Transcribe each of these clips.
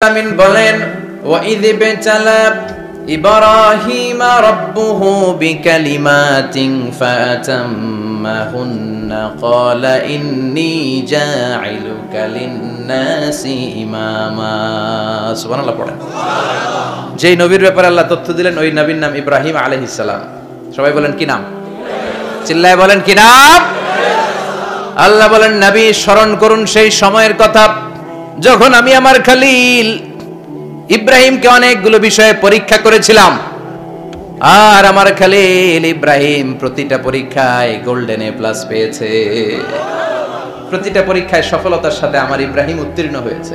আমিন বলেন ওয়াইদ বিতালা ইব্রাহিম রাব্বুহু বিকালিমাতিন ফাতাম্মাহুন্না ক্বালা ইন্নী জাঈলুকা লিন-নাসি ইমামা। সুবহানাল্লাহ পড়েন। যেই নবীর ব্যাপারে আল্লাহ তথ্য দিলেন ওই নবীর নাম ইব্রাহিম আলাইহিস সালাম। সবাই বলেন কি নাম? চিল্লায় বলেন কি নাম? আল্লাহ বলেন নবী স্মরণ করুন সেই সময়ের কথা যখন আমি আমার খলিল ইব্রাহিমকে অনেকগুলো বিষয়ে পরীক্ষা করেছিলাম, আর আমার খলিল ইব্রাহিম প্রতিটা পরীক্ষায় গোল্ডেন এ প্লাস পেয়েছে। প্রতিটা পরীক্ষায় সফলতার সাথে আমার ইব্রাহিম উত্তীর্ণ হয়েছে।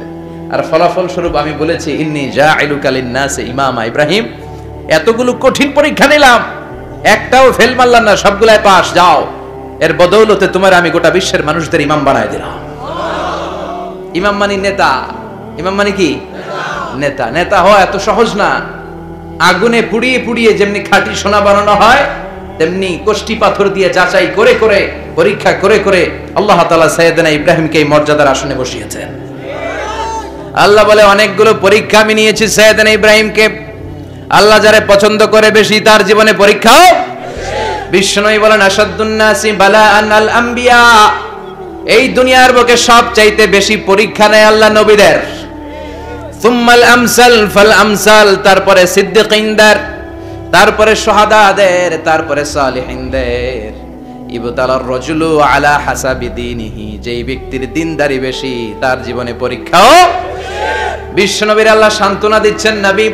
আর ফলাফল স্বরূপ আমি বলেছি ইন্নী জাঈলুকা লিন-নাসি ইমামা। ইব্রাহিম এতগুলো কঠিন পরীক্ষা নিলাম, একটাও ফেল মারলাম না, সবগুলাই পাস। যাও, এর বদৌলতে তোমার আমি গোটা বিশ্বের মানুষদের ইমাম বানায় দিলাম। ইমাম মানে নেতা। ইমাম মানে কি? নেতা। নেতা হওয়া এত সহজ না। আগুনে পুড়িয়ে পুড়িয়ে যেমনি খাঁটি সোনা বানানো হয়, তেমনি কষ্টি পাথর দিয়ে যাচাই করে করে পরীক্ষা করে করে আল্লাহ তাআলা সাইয়েদনা ইব্রাহিমকে এই মর্যাদার আসনে বসিয়েছেন। আল্লাহ বলে অনেকগুলো পরীক্ষা আমি নিয়েছি সাইয়েদনা ইব্রাহিমকে। আল্লাহ যারে পছন্দ করে বেশি তার জীবনে পরীক্ষাও। বিশ্বনবী বলেন আশাদ্দুন নাসি বালাআন আল আম্বিয়া। এই দুনিয়ার বুকে সবচাইতে বেশি পরীক্ষা নেয় আল্লাহ নবীদের। সুম্মাল আমসাল ফাল আমসাল, তারপরে সিদ্দিকিনদের, তারপরে শুহাদাদের, তারপরে সালিহিনদের। ইবতালার রাজুলু আলা হাসাবি দীনিহি, যেই ব্যক্তির দ্বীনদারি বেশি তার জীবনে পরীক্ষাও। বিশ্বনবীর আল্লাহ সান্ত্বনা দিচ্ছেন, নবী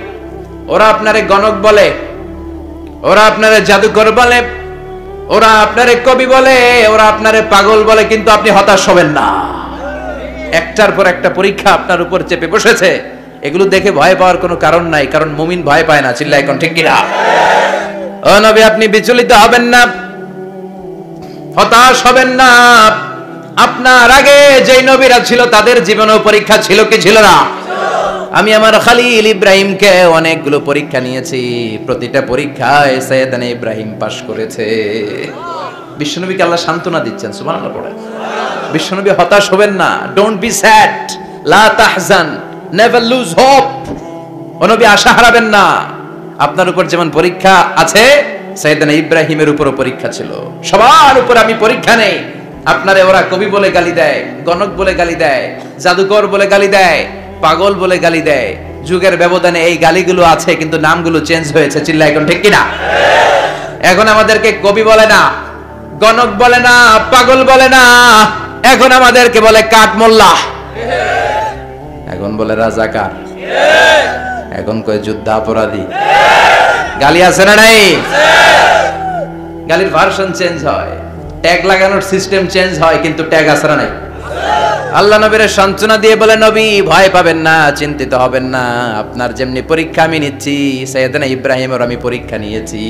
ওরা আপনারে গণক বলে, ওরা আপনারে জাদুকর বলে, ওরা আপনারে কবি বলে, ওরা আপনারে পাগল বলে, কিন্তু আপনি হতাশ হবেন না। একটার পর একটা পরীক্ষা আপনার উপর চেপে বসেছে। এগুলো দেখে ভয় পাওয়ার কোনো কারণ নাই, কারণ মুমিন ভয় পায় না। চিল্লায় এখন ঠিক কিনা? ও নবী আপনি বিচলিত হবেন না, হতাশ হবেন না। আপনার আগে যেই নবীরা ছিল তাদের জীবনেও পরীক্ষা ছিল কি ছিল না? আমি আমার খলিল ইব্রাহিমকে অনেকগুলো পরীক্ষা নিয়েছি, প্রতিটা পরীক্ষায় সাইয়েদনা ইব্রাহিম পাশ করেছে। বিশ্বনবীকে আল্লাহ সান্ত্বনা দিচ্ছেন। সুবহানাল্লাহ পড়েন। বিশ্বনবী হতাশ হবেন না। ডোন্ট বি স্যাড, লা তাহজান, নেভার লুজ হোপ। ও নবী আশা হারাবেন না। আপনার উপর যেমন পরীক্ষা আছে, সাইয়েদনা ইব্রাহিমের উপরও পরীক্ষা ছিল। সবার উপর আমি পরীক্ষা নেই। আপনারে ওরা কবি বলে গালি দেয়, গণক বলে গালি দেয়, জাদুকর বলে গালি দেয়, পাগল বলে গালি দেয়। যুগের ব্যবধানে এই গালিগুলো আছে, কিন্তু নামগুলো চেঞ্জ হয়েছে। চিল্লা এখন ঠিক কিনা? এখন আমাদেরকে কবি বলে না, গণক বলে না, পাগল বলে না, এখন আমাদেরকে বলে কাঠ মোল্লা, এখন বলে রাজাকার, এখন কয় যুদ্ধাপরাধী। গালি আছে না নাই? গালির ভার্সন চেঞ্জ হয়, ট্যাগ লাগানোর সিস্টেম চেঞ্জ হয়, কিন্তু ট্যাগ আছে না নাই? আল্লাহ নবীর সান্ত্বনা দিয়ে বলে নবী ভয় পাবেন না, চিন্তিত হবেন না। আপনার যেমনি পরীক্ষা আমি নিচ্ছি, সাইয়েদনা ইব্রাহিমের আমি পরীক্ষা নিয়েছি।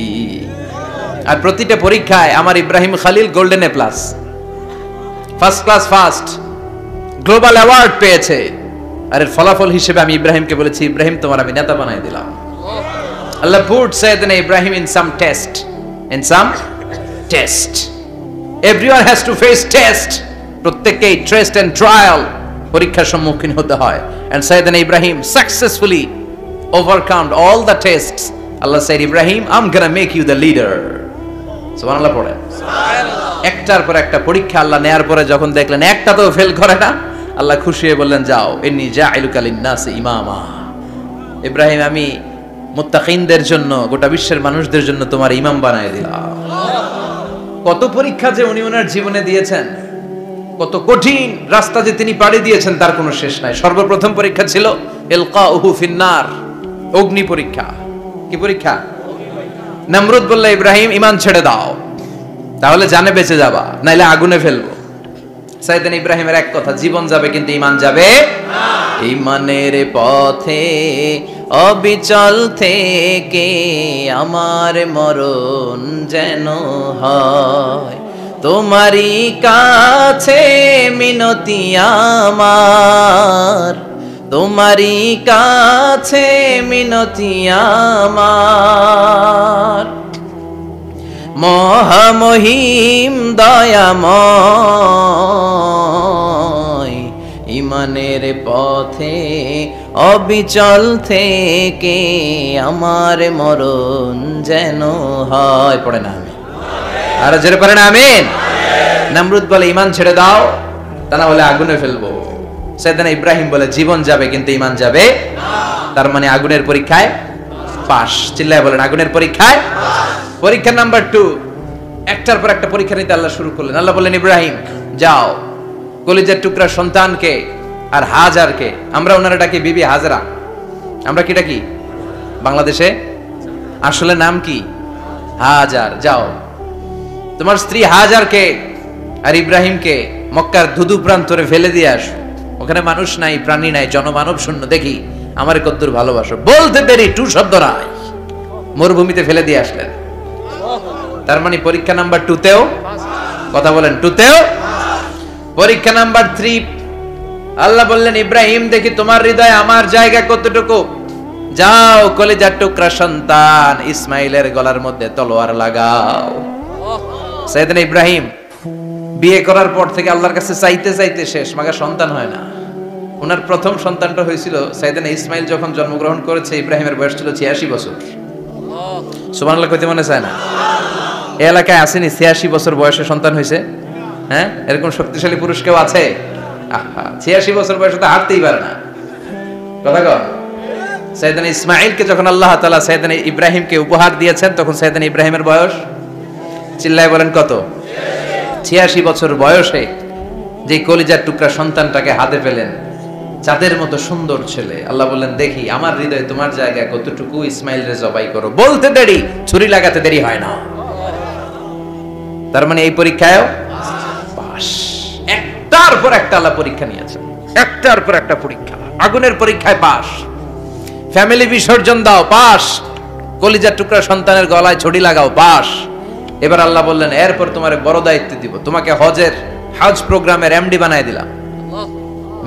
আর প্রতিটা পরীক্ষায় আমার Ibrahim Khalil golden A plus, first class first, global award পেয়েছে। আর এর ফলাফল হিসেবে আমি ইব্রাহিমকে বলেছি ইব্রাহিম তোমার আমি নেতা বানাই দিলাম। Allah put Sayyidina Ibrahim in some test, in some test. Everyone has to face test. প্রত্যেককেই টেস্ট এন্ড ট্রায়াল, পরীক্ষার সম্মুখীন হতে হয়। And Sayyidina Ibrahim successfully overcamed all the tests. Allah said Ibrahim I am gonna make you the leader. সুবহানাল্লাহ পড়ে। সুবহানাল্লাহ। একটার পর একটা পরীক্ষা আল্লাহ নেয়ার পরে যখন দেখলেন একটাতেও ফেল করে না, আল্লাহ খুশি হয়ে বললেন যাও, ইন্নী জাঈলুকা লিন-নাসি ইমামা। ইব্রাহিম আমি মুত্তাকিনদের জন্য, গোটা বিশ্বের মানুষদের জন্য তোমার ইমাম বানায় দিলাম। কত পরীক্ষা যে উনি ওনার জীবনে দিয়েছেন, কত কঠিন রাস্তা যে তিনি পাড়ি দিয়েছেন তার কোনো শেষ নাই। সর্বপ্রথম পরীক্ষা ছিল ইলকাউহু ফিন্নার, অগ্নি পরীক্ষা। কি পরীক্ষা? নমরুদ বলল ইব্রাহিম ঈমান ছেড়ে দাও, তাহলে জানে বেঁচে যাবা, নাইলে আগুনে ফেলবো। সাইয়েদনা ইব্রাহিমের এক কথা, জীবন যাবে কিন্তু ঈমান যাবে না। ঈমানের পথে অবিচল থেকে আমার মরণ যেন হয়, তোমারই কাছে মিনতি আমার, তোমারই কাছে মিনতি আমার। মহামহিম দয়াময়, ঈমানের পথে অবিচল থেকে আমার মরণ যেন হয়। পড়ে না আমি আর জোরে পড়ে না আমিন। নমরুদ বলে ঈমান ছেড়ে দাও, তা না হলে আগুনে ফেলবো। সাইয়েদনা ইব্রাহিম বলে জীবন যাবে কিন্তু ঈমান যাবে না। তার মানে আগুনের পরীক্ষায় পাস। চিল্লায় বলেন আগুনের পরীক্ষায়। পরীক্ষা নাম্বার 2, একটার পর একটা পরীক্ষা নিতে আল্লাহ শুরু করলেন। আল্লাহ বললেন ইব্রাহিম যাও, কলিজার টুকরা সন্তানকে আর হাজারকে, আমরা ওনারা ডাকি বিবি হাজরা, আমরা কি ডাকি বাংলাদেশে, আসলে নাম কি হাজার, যাও তোমার স্ত্রী হাজারকে আর ইব্রাহিমকে মক্কার ধুধু প্রান্তরে ফেলে দিয়ে আসো। ওখানে মানুষ নাই, প্রাণী নাই, জনমানব শূন্য, দেখি আমারে কদ্দুর ভালোবাসো। বলতে দেরি, টু শব্দ নাই, মরুভূমিতে ফেলে দিয়ে আসলেন। তার মানে পরীক্ষা নাম্বার 2 তেও, কথা বলেন 2 তেও। পরীক্ষা নাম্বার 3, আল্লাহ বললেন ইব্রাহিম দেখি তোমার হৃদয়ে আমার জায়গা কতটুকু, যাও কলিজার টুকরা সন্তান ইসমাইলের গলার মধ্যে তলোয়ার লাগাও। সাইয়েদনা ইব্রাহিম বিয়ে করার পর থেকে আল্লাহর কাছে চাইতে চাইতে শেষ, মাগা সন্তান হয় না। ওনার প্রথম সন্তানটা হয়েছিল সাইয়েদনা ইসমাইল যখন জন্মগ্রহণ করেছে, ইব্রাহিমের বয়স ছিল 86 বছর। সুবহানাল্লাহ কইতে মনে চায় না? এই এলাকায় আসেনি 86 বছর বয়সে সন্তান হয়েছে? হ্যাঁ, এরকম শক্তিশালী পুরুষ কেউ আছে? 86 বছর বয়সে তো হাঁটতেই পারে না, কথা কর। সাইয়েদনা ইসমাইলকে যখন আল্লাহ তাআলা সাইয়েদনা ইব্রাহিমকে উপহার দিয়েছেন, তখন সাইয়েদনা ইব্রাহিমের বয়স, চিল্লায় বলেন কত? 86 বছর বয়সে যে কলিজার টুকরা সন্তানটাকে হাতে পেলেন, চাঁদের মতো সুন্দর ছেলে। আল্লাহ বললেন দেখি আমার হৃদয়ে তোমার জায়গা কতটুকু, ইসমাইল রে জবাই করো। বলতে দেরি, ছুরি লাগাতে দেরি হয় না। তার মানে এই পরীক্ষায়ও পাস। একটার পর একটা আল্লাহ পরীক্ষা নিয়েছেন, একটার পর একটা পরীক্ষা। আগুনের পরীক্ষায় পাস, ফ্যামিলি বিসর্জন দাও পাস, কলিজার টুকরা সন্তানের গলায় ছড়ি লাগাও পাস। এবার আল্লাহ বললেন এরপর তোমারে বড় দায়িত্ব দিব, তোমাকে হজ প্রোগ্রামের এমডি বানায় দিলাম,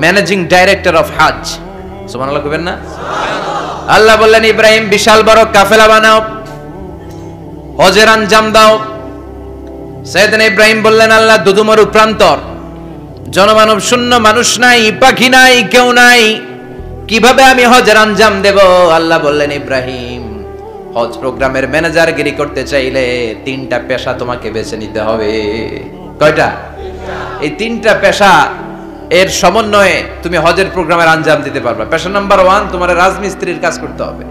ম্যানেজিং ডাইরেক্টর অফ হজ। সুবহানাল্লাহ কইবেন না? আল্লাহ বললেন ইব্রাহিম বিশাল বড় কাফেলা বানাও, হজের আঞ্জাম দাও। সাইয়েদনা ইব্রাহিম বললেন আল্লাহ দুদুমরু প্রান্তর, জনমানব শূন্য, মানুষ নাই, পাখি নাই, কেউ নাই, কিভাবে আমি হজের আঞ্জাম দেব? আল্লাহ বললেন ইব্রাহিম হজ প্রোগ্রামের ম্যানেজারগিরি করতে চাইলে 3টা পেশা তোমাকে বেছে নিতে হবে। কয়টা? এই 3টা পেশা এর সমন্বয়ে তুমি হজের প্রোগ্রামের আঞ্জাম দিতে পারবে। পেশা নাম্বার 1 তোমার রাজমিস্ত্রির কাজ করতে হবে,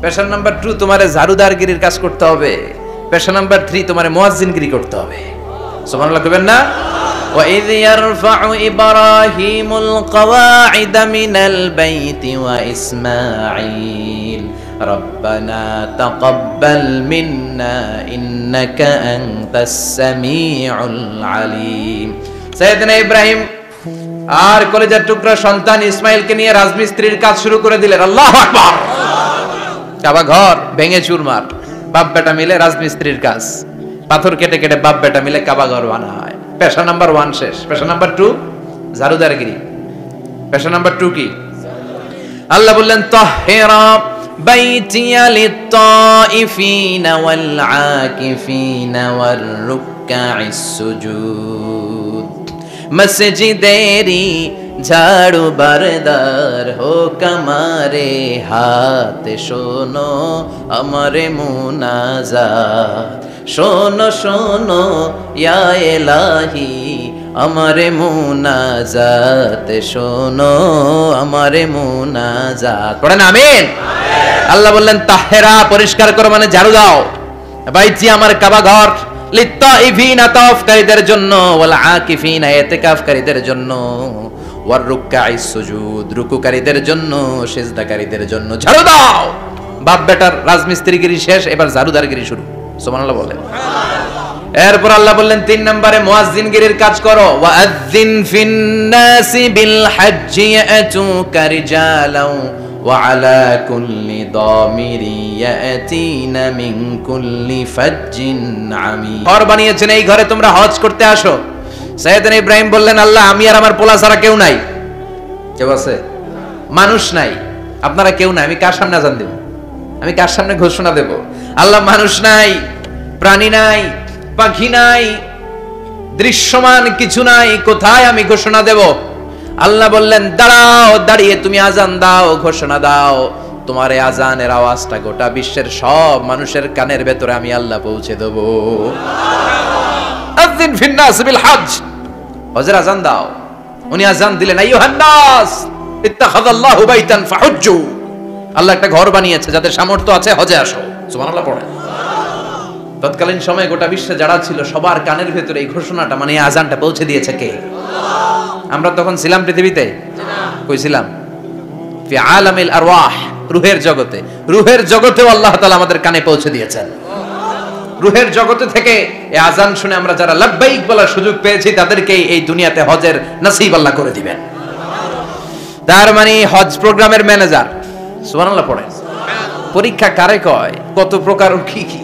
পেশা নাম্বার 2 তোমার ঝাড়ুদারগিরির কাজ করতে হবে, পেশা নাম্বার 3 তোমার মুয়াজ্জিনগিরি করতে হবে। সুবহানাল্লাহ কইবেন না? ওয়া ইয ইয়ারফাউ ইব্রাহিমুল কওয়াইদ মিনাল বাইতি ওয়া ইসমাঈল রব্বানা তাকাব্বাল মিন্না ইন্নাকা আনতাস সামিউল আলিম। সাইয়েদনা ইব্রাহিম আর কলেজার টুকরা সন্তান ইসমাইলকে নিয়ে রাজমিস্ত্রির কাজ শুরু করে দিলেন। আল্লাহু আকবার। কাবা ঘর ভেঙে চুরমার, বাপ বেটা মিলে রাজমিস্ত্রির কাজ, পাথর কেটে কেটে বাপ বেটা মিলে কাবা ঘর বানায়। পেশা নাম্বার 1 শেষ। পেশা নাম্বার 2 ঝাড়ুদারগিরি। পেশা নাম্বার 2 কি? আল্লাহ বললেন তাহহিরা বাইতিয়া লিত-তাইফিনা ওয়াল আকিফিনা ওয়ার রুকআইস সুজুদ। মসজিদেরি ঝাড়ু বারদার হোক আমারে হাত, শোনো আমারে মুনাজাত, শোনো শোনো ইয়া ইলাহি আমারে মুনাজাত, শোনো আমারে মুনাজাত। পড়েন আমিন। আল্লাহ বললেন তাহেরা পরিষ্কার করো, মানে ঝাড়ু দাও। বাইতি আমার কাবা ঘর, লিত-তাইফিনা তাওয়াফকারীদের জন্য, ওয়াল আকিফিনা ইতিকাফকারীদের জন্য, ওয়ার রুকআইস সুজুদ রুকুকারীদের জন্য, সিজদাকারীদের জন্য। ঝাড়ু দাও। বাপ বেটার রাজমিস্ত্রিগিরি শেষ, এবার ঝাড়ুদারগিরি শুরু। সুবহানাল্লাহ বলেন। এরপর আল্লাহ বললেন 3 নম্বরে মুয়াজ্জিনগিরির কাজ করো। ওয়াআযযিন ফিন-নাসি বিল-হাজ্জি ইয়াতুকা রিজালাও ওয়া আলা কুল্লি দামিরি ইয়াতিনা মিন কুল্লি ফাজ্জিন আমিক। ঘর বানিয়েছেন, এই ঘরে তোমরা হজ করতে আসো। সাইয়েদনা ইব্রাহিম বললেন আল্লাহ আমি আর আমার পোলা ছাড়া কেউ নাই। কেউ আছে? মানুষ নাই, আপনারা কেউ নাই, আমি কার সামনে আযান দেব? আমি কার সামনে ঘোষণা দেব? আল্লাহ মানুষ নাই, প্রাণী নাই, পাখি নাই, দৃশ্যমান কিছু নাই, কোথায় আমি ঘোষণা দেব? আল্লাহ বললেন দাঁড়াও, দাঁড়িয়ে তুমি আজান দাও, ঘোষণা দাও। তোমার এই আজানের আওয়াজটা গোটা বিশ্বের সব মানুষের কানের ভেতরে আমি আল্লাহ পৌঁছে দেব। আযিন ফিন নাস বিল হজ, হজের আজান দাও। উনি আজান দিলেন, আইয়ুহান নাস ইত্তাখাযাল্লাহু বাইতান ফাহুজ্জু, আল্লাহ একটা ঘর বানিয়েছে, যাদের সামর্থ্য আছে হজে আসো। সুবহানাল্লাহ পড়ে। তৎকালীন সময়ে গোটা বিশ্বে যারা ছিল সবার কানের ভেতরে এই ঘোষণাটা, মানে আজানটা পৌঁছে দিয়েছে কে? আমরা তখন ছিলাম পৃথিবীতে? কই ছিলাম? ফি আলামিল আরওয়াহ, রূহের জগতে। রূহের জগতেও আল্লাহ তাআলা আমাদের কানে পৌঁছে দিয়েছেন। রূহের জগতে থেকে এই আজান শুনে আমরা যারা লাব্বাইক বলার সুযোগ পেয়েছি, তাদেরকেই এই দুনিয়াতে হজের নসিব আল্লাহ করে দিবেন। তার মানে হজ প্রোগ্রামের ম্যানেজার, সুবহানাল্লাহ পড়েন। পরীক্ষা কারে কয়, কত প্রকার কি কি।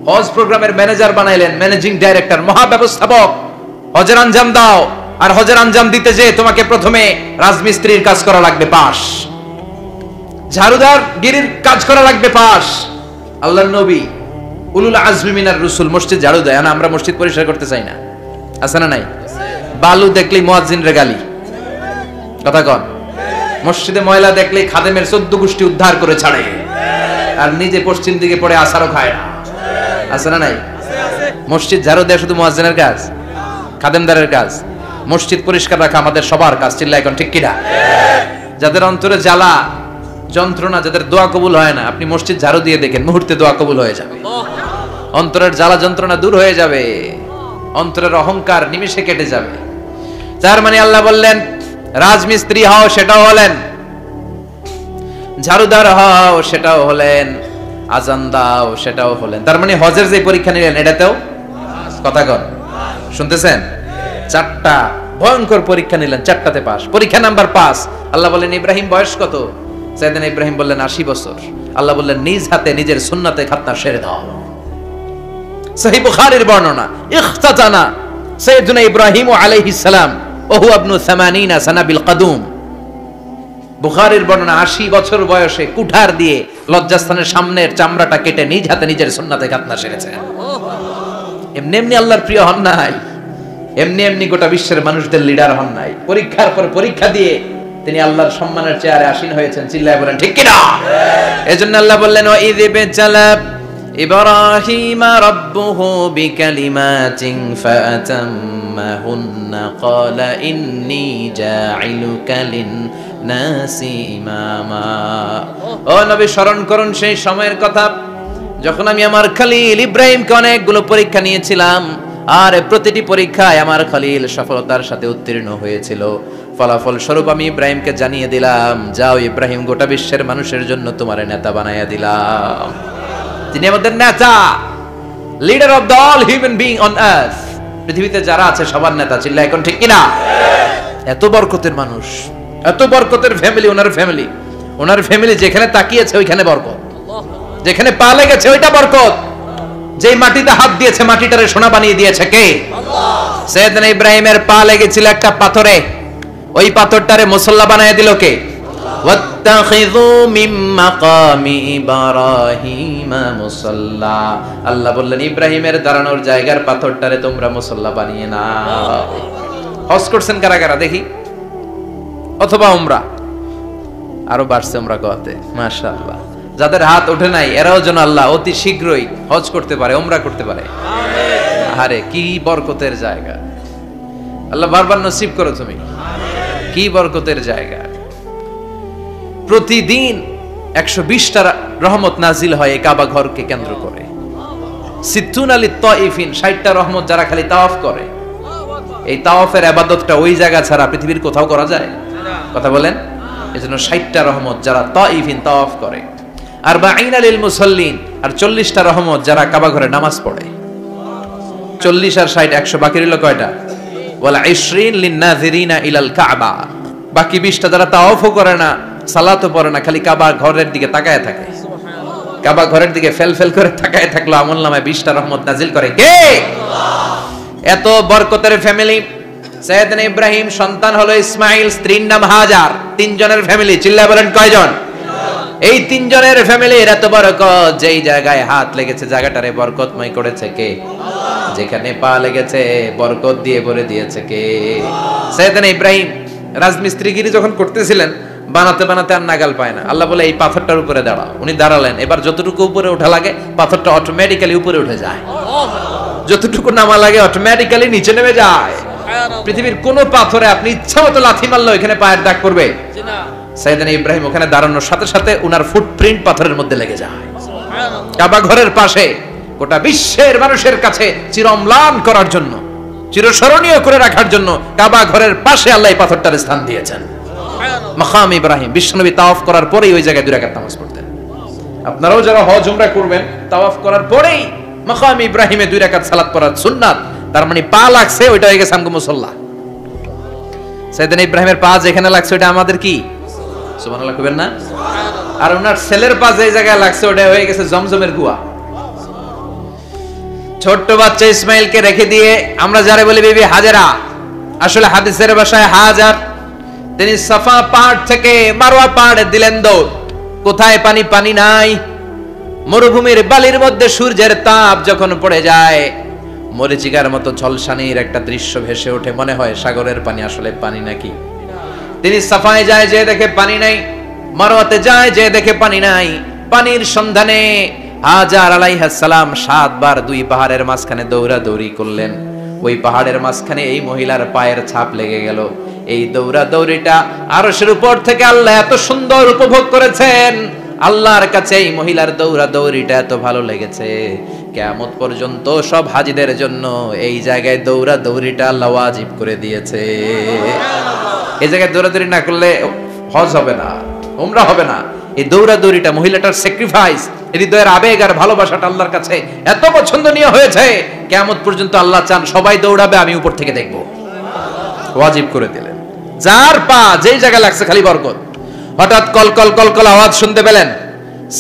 হজ প্রোগ্রামের ম্যানেজার বানাইলেন, ম্যানেজিং ডাইরেক্টর, মহাব্যবস্থাপক। হজের আঞ্জাম দাও, আর হজের আঞ্জাম দিতে যে তোমাকে প্রথমে রাজমিস্ত্রির কাজ করা লাগবে পাস, ঝাড়ুদার গিরির কাজ করা লাগবে পাস। আল্লাহর নবী উলুল আজমি মিনার রাসূল মসজিদ ঝাড়ু দেয় না, আমরা মসজিদ পরিষ্কার করতে চাই না, আছে না নাই? বালু দেখলেই মুয়াজ্জিনের গালি, কথা কন। মসজিদে ময়লা দেখলেই খাদেমের 14 গোষ্ঠী উদ্ধার করে ছাড়ে, আর নিজে পশ্চিম দিকে পড়ে আসারও খায় না, আছে না নাই? মসজিদ ঝাড়ু দেয় শুধু মুয়াজ্জিনের কাজ, খাদেমদারের কাজ। মসজিদ পরিষ্কার রাখা আমাদের সবার কাজ। চিল্লা এখন ঠিক কিনা? যাদের অন্তরে জ্বালা যন্ত্রণা, যাদের দোয়া কবুল হয় না, আপনি মসজিদ ঝাড়ু দিয়ে দেখেন, মুহূর্তে দোয়া কবুল হয়ে যাবে। অন্তরের জ্বালা যন্ত্রণা দূর হয়ে যাবে, অন্তরের অহংকার নিমেষে কেটে যাবে। তার মানে আল্লাহ বললেন রাজমিস্ত্রি হও, সেটাও হলেন। ঝাড়ুদার হও, সেটাও হলেন। আজান দাও, সেটাও হলেন। তার মানে হজের যে পরীক্ষা নিলেন, এটাতেও কথা কন, শুনতেছেন? 4টা ভয়ঙ্কর পরীক্ষা নিলেন, 4টাতে পাস। পরীক্ষা নাম্বার 5। আল্লাহ বললেন ইব্রাহিম বয়স কত? সাইয়েদনা ইব্রাহিম বললেন 80 বছর। আল্লাহ বললেন নিজ হাতে নিজের সুন্নাতে খাতনা সেরে দাও। সহিহ বুখারীর বর্ণনা, ইখতাতানা সাইয়েদনা ইব্রাহিম আলাইহিস সালাম ওয়া হুয়া ইবনু 80 সানা বিল কদুম। বুখারীর বর্ণনা, 80 বছর বয়সে কুঠার দিয়ে লজ্জাস্থানের সামনের চামড়াটা কেটে নিজ হাতে নিজের সুন্নাতে খাতনা সেরেছেন। এমনি এমনি আল্লাহর প্রিয় হন নাই, এমনি এমনি গোটা বিশ্বের মানুষদের লিডার হন নাই। পরীক্ষার পর পরীক্ষা দিয়ে তিনি আল্লাহর সম্মানের চেয়ারে আসীন হয়েছেন। চিল্লায় বলেন ঠিক কিনা? এজন্য আল্লাহ বললেন ওয়া ইয বিতালা ইব্রাহিম রাব্বুহু বিকালিমাতিন ফাআতাম্মাহুন্না ক্বালা ইন্নী জাঈলুকা লিন-নাসি ইমামা। ও নবী, স্মরণ করুন সেই সময়ের কথা যখন আমি আমার খলিল ইব্রাহিমকে অনেকগুলো পরীক্ষা নিয়েছিলাম, আর প্রতিটি পরীক্ষায় আমার খলিল সফলতার সাথে উত্তীর্ণ হয়েছিল। ফলাফল স্বরূপ আমি ইব্রাহিমকে জানিয়ে দিলাম, যাও ইব্রাহিম, গোটা বিশ্বের মানুষের জন্য তোমার নেতা বানাইয়া দিলাম। তিনি আমাদের নেতা, leader of the all human being on earth. পৃথিবীতে যারা আছে সবার নেতা। চিল্লা এখন ঠিক কিনা? এত বরকতের মানুষ, এত বরকতের ফ্যামিলি, ওনার ফ্যামিলি যেখানে তাকিয়েছে ওইখানে বরকত, যেখানে পা লেগেছে ওইটা বরকত। যেই মাটিতে হাত দিয়েছে মাটিটারে সোনা বানিয়ে দিয়েছে কে? আল্লাহ। সাইয়েদনা ইব্রাহিমের পা লেগেছিল একটা পাথরে, ওই পাথরটারে মুসল্লা বানিয়ে দিল কে? ওয়াত্তাখিযু মিন মাকামি ইব্রাহিম মুসাল্লা। আল্লাহ বললেন ইব্রাহিমের দাঁড়ানোর জায়গার পাথরটারে তোমরা মুসল্লা বানিয়ে নাও। হজ করছেন কারা কারা দেখি? অথবা উমরা? আরো বাড়ছে উমরা করতে, মাশাআল্লাহ। যাদের হাত ওঠে নাই এরাও যেন আল্লাহ অতি শীঘ্রই হজ করতে পারে, উমরা করতে পারে। আরে কি বরকতের জায়গা! আল্লাহ বারবার নসিব করো তুমি। কি বরকতের জায়গা! প্রতিদিন 120টা রহমত নাজিল হয় এই কাবা ঘরকে কেন্দ্র করে। সিত্তুনা লিত-তাইফিন, 60টা রহমত যারা খালি তাওয়াফ করে। এই তাওয়াফের ইবাদতটা ওই জায়গা ছাড়া পৃথিবীর কোথাও করা যায়? কথা বলেন। এজন্য 60টা রহমত যারা তাইফিন তাওয়াফ করে, আর 40 লিল মুসাল্লিন, আর 40টা রহমত যারা কাবা ঘরে নামাজ পড়ে। 40 আর 60 100, বাকি রইল কয়টা? ওয়াল 20 লিন নাযিরিনা ইলাল কাবা। বাকি 20টা যারা তাওয়াফও করে না, সালাতও পড়ে না, খালি কাবা ঘরের দিকে তাকায় থাকে। কাবা ঘরের দিকে ফেল ফেল করে তাকায় থাকলো, আমলনামায় 20টা রহমত নাজিল করে কে? আল্লাহ। এত বরকতের ফ্যামিলি। সাইয়েদনা ইব্রাহিম সন্তান হলো ইসমাইল, স্ত্রীর নাম হাজার। 3 জনের ফ্যামিলি। চিল্লায় বলেন কয়জন? এই 3 জনের ফ্যামিলির এত বরকত, যেই জায়গায় হাত লেগেছে জায়গাটারে বরকতময় করেছে কে? আল্লাহ। যেখানে পা লেগেছে বরকত দিয়ে ভরে দিয়েছে কে? সাইয়েদনা ইব্রাহিম রাজমিস্ত্রিগিরি যখন করতেছিলেন, বানাতে বানাতে আর নাগাল পায় না, আল্লাহ বলে এই পাথরটার উপরে দাঁড়াও। উনি দাঁড়ালেন, এবার যতটুকু উপরে ওঠা লাগে পাথরটা অটোমেটিক্যালি উপরে উঠে যায়, যতটুকু নামা লাগে অটোমেটিক্যালি নিচে নেমে যায়। পৃথিবীর কোন পাথরে আপনি ইচ্ছা মতো লাথি মারলে এখানে পায়ের দাগ পড়বে? সাইয়েদনা ইব্রাহিম ওখানে দাঁড়ানোর সাথে সাথে উনার ফুটপ্রিন্ট পাথরের মধ্যে লেগে যায়। কাবা ঘরের পাশে গোটা বিশ্বের মানুষের কাছে চিরম্লান করার জন্য, চিরস্মরণীয় করে রাখার জন্য কাবা ঘরের পাশে আল্লাহ এই পাথরটার স্থান দিয়েছেন। মাকাম ইব্রাহিম, বিশ্বনবী তাওয়াফ করার পরেই ওই জায়গায় 2 রাকাত নামাজ পড়তেন। আপনারাও যারা হজ উমরা করবেন, তাওয়াফ করার পরেই মাকাম ইব্রাহিমে 2 রাকাত সালাত পড়ার সুন্নাত। তার মানে পা লাগছে, ওইটা হয়ে গেছে আমগো মুসাল্লা। সাইয়েদনা ইব্রাহিমের পা যেখানে লাগছে ওইটা আমাদের কি? সুবহানাল্লাহ কইবেন না? আর ওনার ছেলের পা যে জায়গায় লাগছে ওটা হয়ে গেছে জমজমের কুয়া। ছোট্ট বাচ্চা ইসমাইলকে রেখে দিয়ে আমরা যারা বলি বিবি হাজেরা, আসলে হাদিসের ভাষায় হাজার, তিনি সাফা পাহাড় থেকে মারওয়া পাহাড়ে দিলেন দৌড়। কোথায় পানি? পানি নাই। মরুভূমির বালির মধ্যে সূর্যের তাপ যখন পড়ে যায়, মরিচিকার মতো ঝলসানির একটা দৃশ্য ভেসে ওঠে, মনে হয় সাগরের পানি, আসলে পানি নাকি। তিনি সাফায় যায়, যে দেখে পানি নাই। মারওয়াতে যায়, যে দেখে পানি নাই। পানির সন্ধানে হাজার আলাইহিস সালাম 7 বার 2 পাহাড়ের মাঝখানে দৌড়াদৌড়ি করলেন। ওই পাহাড়ের মাঝখানে এই মহিলার পায়ের ছাপ লেগে গেল। এই দৌড়াদৌড়িটা আরশের উপর থেকে আল্লাহ এত সুন্দর উপভোগ করেছেন। আল্লাহর কাছে এই মহিলার দৌড়াদৌড়িটা এত ভালো লেগেছে, কিয়ামত পর্যন্ত সব হাজীদের জন্য এই জায়গায় দৌড়াদৌড়িটা আল্লাহ ওয়াজিব করে দিয়েছে। এই জায়গায় দৌড়াদৌড়ি না করলে হজ হবে না, উমরা হবে না। এই দৌড়াদৌড়িটা, মহিলাটার স্যাক্রিফাইস, হৃদয়ের আবেগ আর ভালোবাসাটা আল্লাহর কাছে এত পছন্দনীয় হয়েছে, কিয়ামত পর্যন্ত আল্লাহ চান সবাই দৌড়াবে, আমি উপর থেকে দেখব। ওয়াজিব করে দিলেন। যার পা যেই জায়গায় লাগছে খালি বরকত। হঠাৎ কলকল কলকল আওয়াজ শুনতে পেলেন।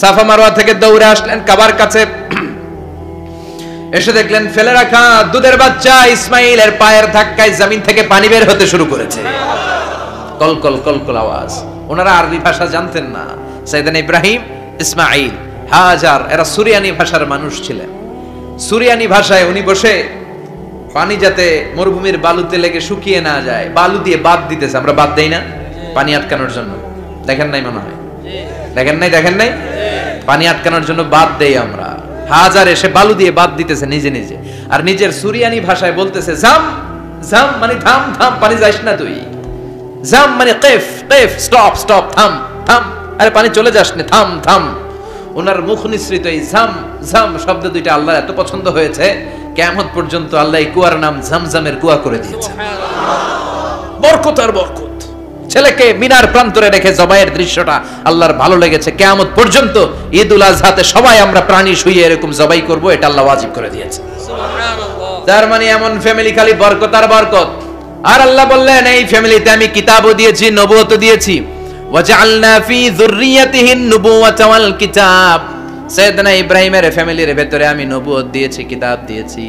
সাফা মারওয়া থেকে দৌড়ে আসলেন কাবার কাছে। এসে দেখলেন ফেলে রাখা দুধের বাচ্চা ইসমাইলের পায়ের ধাক্কায় জমিন থেকে পানি বের হতে শুরু করেছে। কলকল কলকল আওয়াজ। ওনারা আরবি ভাষা জানতেন না। সাইয়েদনা ইব্রাহিম, ইসমাইল, হাজার এরা সুরিয়ানি ভাষার মানুষ ছিলেন। সুরিয়ানি ভাষায় উনি বসে পানি যাতে মরুভূমির বালুতে লেগে শুকিয়ে না যায়, বালু দিয়ে বাদ দিতেছে। আমরা বাদ দেই না পানি আটকানোর জন্য? দেখেন নাই মনে হয়? দেখেন নাই? পানি আটকানোর জন্য বাদ দেই আমরা। হাজার এসে বালু দিয়ে বাদ দিতেছে নিজে নিজে, আর নিজের সুরিয়ানি ভাষায় বলতেছে জাম জাম, মানে থাম থাম, পানি যাইস না তুই। জাম মানে কেফ কেফ, স্টপ স্টপ, থাম থাম, আরে পানি চলে যাস না, থাম থাম। ওনার মুখ নিঃসৃত এই জাম জাম শব্দ দুইটা আল্লাহর এত পছন্দ হয়েছে, কিয়ামত পর্যন্ত আল্লাহ এই কুয়ার নাম জামজামের কুয়া করে দিয়েছে। বরকত আর বরকত। ছেলেকে মিনার প্রান্তরে রেখে জবাইয়ের দৃশ্যটা আল্লাহর ভালো লেগেছে। কিয়ামত পর্যন্ত ঈদুল আজহাতে সবাই আমরা প্রাণী শুইয়ে এরকম জবাই করব, এটা আল্লাহ ওয়াজিব করে দিয়েছে। তার মানে এমন ফ্যামিলি খালি বরকত আর বরকত। আর আল্লাহ বললেন এই ফ্যামিলিতে আমি কিতাবও দিয়েছি, নবুয়তও দিয়েছি। ওয়াজআলনা ফি যুররিয়াতিহি নুবুওয়াতা ওয়াল কিতাব। সাইয়েদনা ইব্রাহিমের ফ্যামিলির ভেতরে আমি নবুয়ত দিয়েছি, কিতাব দিয়েছি।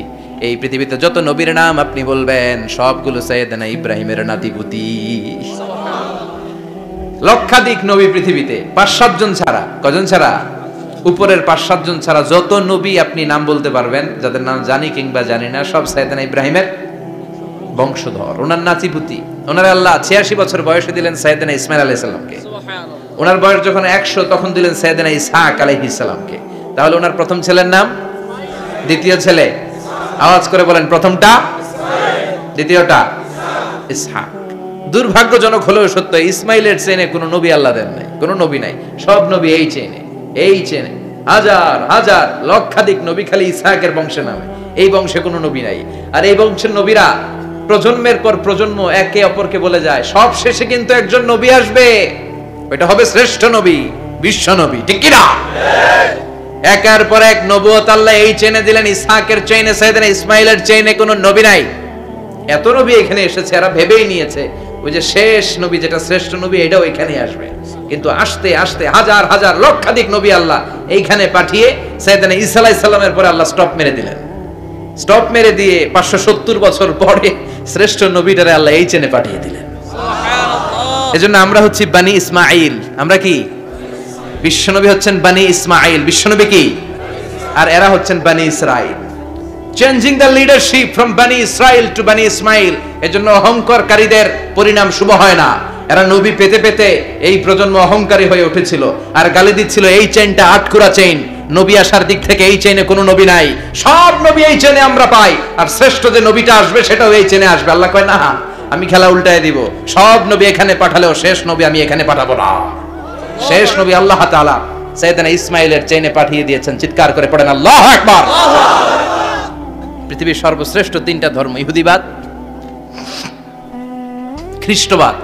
এই পৃথিবীতে যত নবীর নাম আপনি বলবেন সবগুলো সাইয়েদনা ইব্রাহিমের নাতিপুতি। লক্ষাধিক নবী পৃথিবীতে, 5-7 জন ছাড়া। কজন ছাড়া? উপরের 5-7 জন ছাড়া যত নবী আপনি নাম বলতে পারবেন, যাদের নাম জানি কিংবা জানি না, সব সাইয়েদনা ইব্রাহিমের বংশধর, ওনার নাতিপুতি। ওনার আল্লাহ 86 বছর বয়সে দিলেন সাইয়েদনা ইসমাইল আলাইহিস সালামকে। ওনার বয়স যখন 100 তখন দিলেন সাইয়েদনা ইসহাক আলাইহিস সালামকে। তাহলে ওনার প্রথম ছেলের নাম? দ্বিতীয় ছেলে আওয়াজ করে বলেন, প্রথমটা দ্বিতীয়টা ইসহাক। দুর্ভাগ্যজনক হলেও সত্য, ইসমাইলের চেনে কোনো নবী আল্লাহ দেন নাই, কোনো নবী নাই। সব নবী এই চেনে হাজার হাজার লক্ষাধিক নবী খালি ইসহাকের বংশে নামে। এই বংশে কোনো নবী নাই। আর এই বংশের নবীরা প্রজন্মের পর প্রজন্ম একে অপরকে বলে যায়, সব শেষে কিন্তু একজন নবী আসবে, ওইটা হবে শ্রেষ্ঠ নবী, বিশ্ব নবী। ঠিক কি না? একের পর এক নবুয়ত আল্লাহ এই চেনে দিলেন। ইসহাকের চেইনে, সাইয়েদনা ইসমাইলের চেইনে কোনো নবী নাই। এত নবী এখানে এসেছে, এরা ভেবেই নিয়েছে ওই যে শেষ নবী যেটা শ্রেষ্ঠ নবী এটাও এখানে আসবে। কিন্তু আস্তে আস্তে হাজার হাজার লক্ষাধিক নবী আল্লাহ এইখানে পাঠিয়ে সাইয়েদনা ঈসা আলাইহিস সালামের পরে আল্লাহ স্টপ মেরে দিলেন। স্টপ মেরে দিয়ে 570 বছর পরে শ্রেষ্ঠ নবীটারে আল্লাহ এই চেনে পাঠিয়ে দিলেন। এজন্য আমরা হচ্ছি বানি ইসমাইল। আমরা কি? বিশ্বনবী হচ্ছেন বানি ইসমাইল, বিশ্বনবী কি? আর এরা হচ্ছেন বানি Israil. Changing the leadership from বানি ইসরাইল টু বানি ইসমাইল। এজন্য অহংকারীদের পরিণাম শুভ হয় না। এরা নবী পেতে পেতে এই প্রজন্ম অহংকারী হয়ে উঠেছিল আর গালি দিচ্ছিল এই চেইনটা আটকুরা চেইন, নবী আসার দিক থেকে এই চেইনে কোনো নবী নাই, সব নবী এই চেইনে আমরা পাই, আর শ্রেষ্ঠ যে নবীটা আসবে সেটাও এই চেইনে আসবে। আল্লাহ কয় না, আমি খেলা উল্টায় দিব, সব নবী এখানে পাঠালেও শেষ নবী আমি এখানে পাঠাবো না। শেষ নবী আল্লাহ তাআলা সাইয়েদনা ইসমাইলের চেইনে পাঠিয়ে দিয়েছেন। চিৎকার করে পড়েন আল্লাহু আকবার। পৃথিবীর সর্বশ্রেষ্ঠ তিনটা ধর্ম, ইহুদিবাদ, খ্রিস্টবাদ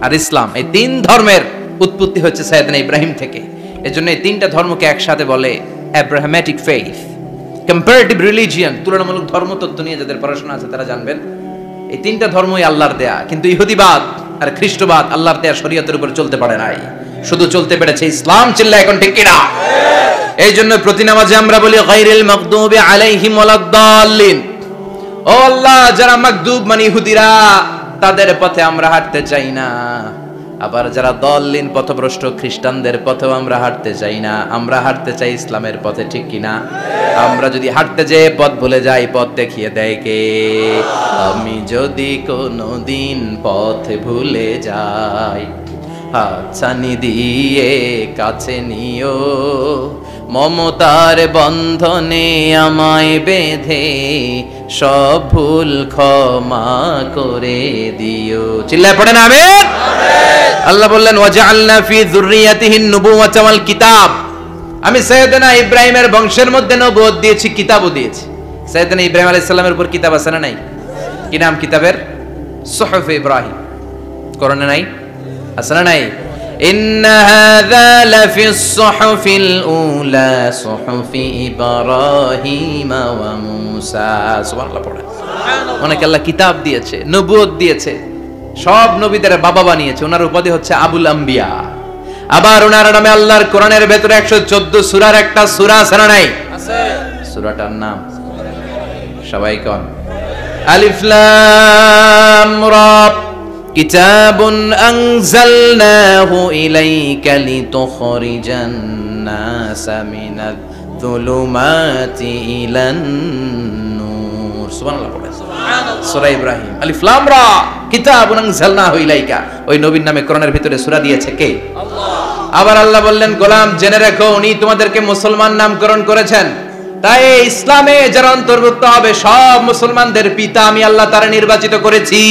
আর ইসলাম, এই তিন ধর্মের উৎপত্তি হচ্ছে সাইয়েদনা ইব্রাহিম থেকে। এজন্য এই তিনটা ধর্মকে একসাথে বলে আব্রাহামেটিক ফেইথ, কম্পারেটিভ রিলিজিয়ন। তুলনামূলক ধর্মতত্ত্ব নিয়ে যাদের পড়াশোনা আছে তারা জানবেন এই তিনটা ধর্মই আল্লাহর দেয়া, কিন্তু ইহুদিবাদ আর খ্রিস্টবাদ আল্লাহর দেয়া শরীয়তের উপর চলতে পারে নাই, শুধু চলতে পেরেছে ইসলাম। চিল্লা এখন ঠিক কিনা? এই জন্য প্রতি নামাজে আমরা বলি গায়রিল মাগদুবি আলাইহিম ওয়ালাদ-দাল্লিন। ও আল্লাহ, যারা মাগদুব মানে ইহুদিরা, তাদের পথে আমরা হাঁটতে চাই না। আবার যারা দল্লিন পথভ্রষ্ট খ্রিস্টানদের পথেও আমরা হাঁটতে চাই না, আমরা হাঁটতে চাই ইসলামের পথে। ঠিক কিনা? আমরা যদি হাঁটতে যেয়ে পথ ভুলে যাই, পথ দেখিয়ে দেয় কে? আমি যদি কোনোদিন পথ ভুলে যাই, হাতছানি দিয়ে কাছে নিও, মমতার বন্ধনে আমায় বেঁধে সব ভুল ক্ষমা করে দিও। চিল্লায় পড়েন আমিন। আল্লাহ বললেন ওয়াজআলনা ফি যুররিয়াতিহি নুবুওয়াতা ওয়াল কিতাব। আমি সাইয়েদনা ইব্রাহিমের বংশের মধ্যে নবুয়ত দিয়েছি, কিতাবও দিয়েছি। সাইয়েদনা ইব্রাহিম আলাইহিস সালামের উপর কিতাব আছে না নাই? কি নাম কিতাবের? সুহুফ ইব্রাহিম। কোরআনে নাই? আছে না নাই? ইন্না হাযা লাফিস সুহুফিল উলা সুহুফি ইব্রাহিম ওয়া মূসা। সুবহানাল্লাহ পড়ে। অনেক আল্লাহ কিতাব দিয়েছে, নবুয়ত দিয়েছে, সব নবীদের বাবা বানিয়েছে। ওনার উপাধি হচ্ছে আবুল আম্বিয়া। আবার ওনার নামে আল্লাহর কোরআনের ভেতরে 114 সূরার একটা সূরা আছে না নাই? আছে। সূরাটার নাম সবাই কোন? আলিফ লাম রা। কিতাবুন আনজালনাহু ইলাইকা লিতুখরিজান নাসা মিনাল যুলুমাতি ইলান নূর। সুবহানাল্লাহ পড়ে। সুবহানাল্লাহ। সূরা ইব্রাহিম। আলিফ লাম রা। কিতাবুন আনজালনাহু ইলাইকা। ওই নবীর নামে কোরআনের ভিতরে সূরা দিয়েছে কে? আল্লাহ। আবার আল্লাহ বললেন, গোলাম জেনে রাখো, উনি তোমাদেরকে মুসলমান নামকরণ করেছেন। তাই ইসলামে যারা অন্তর্ভুক্ত হবে সব মুসলমানদের পিতা আমি আল্লাহ তারা নির্বাচিত করেছি।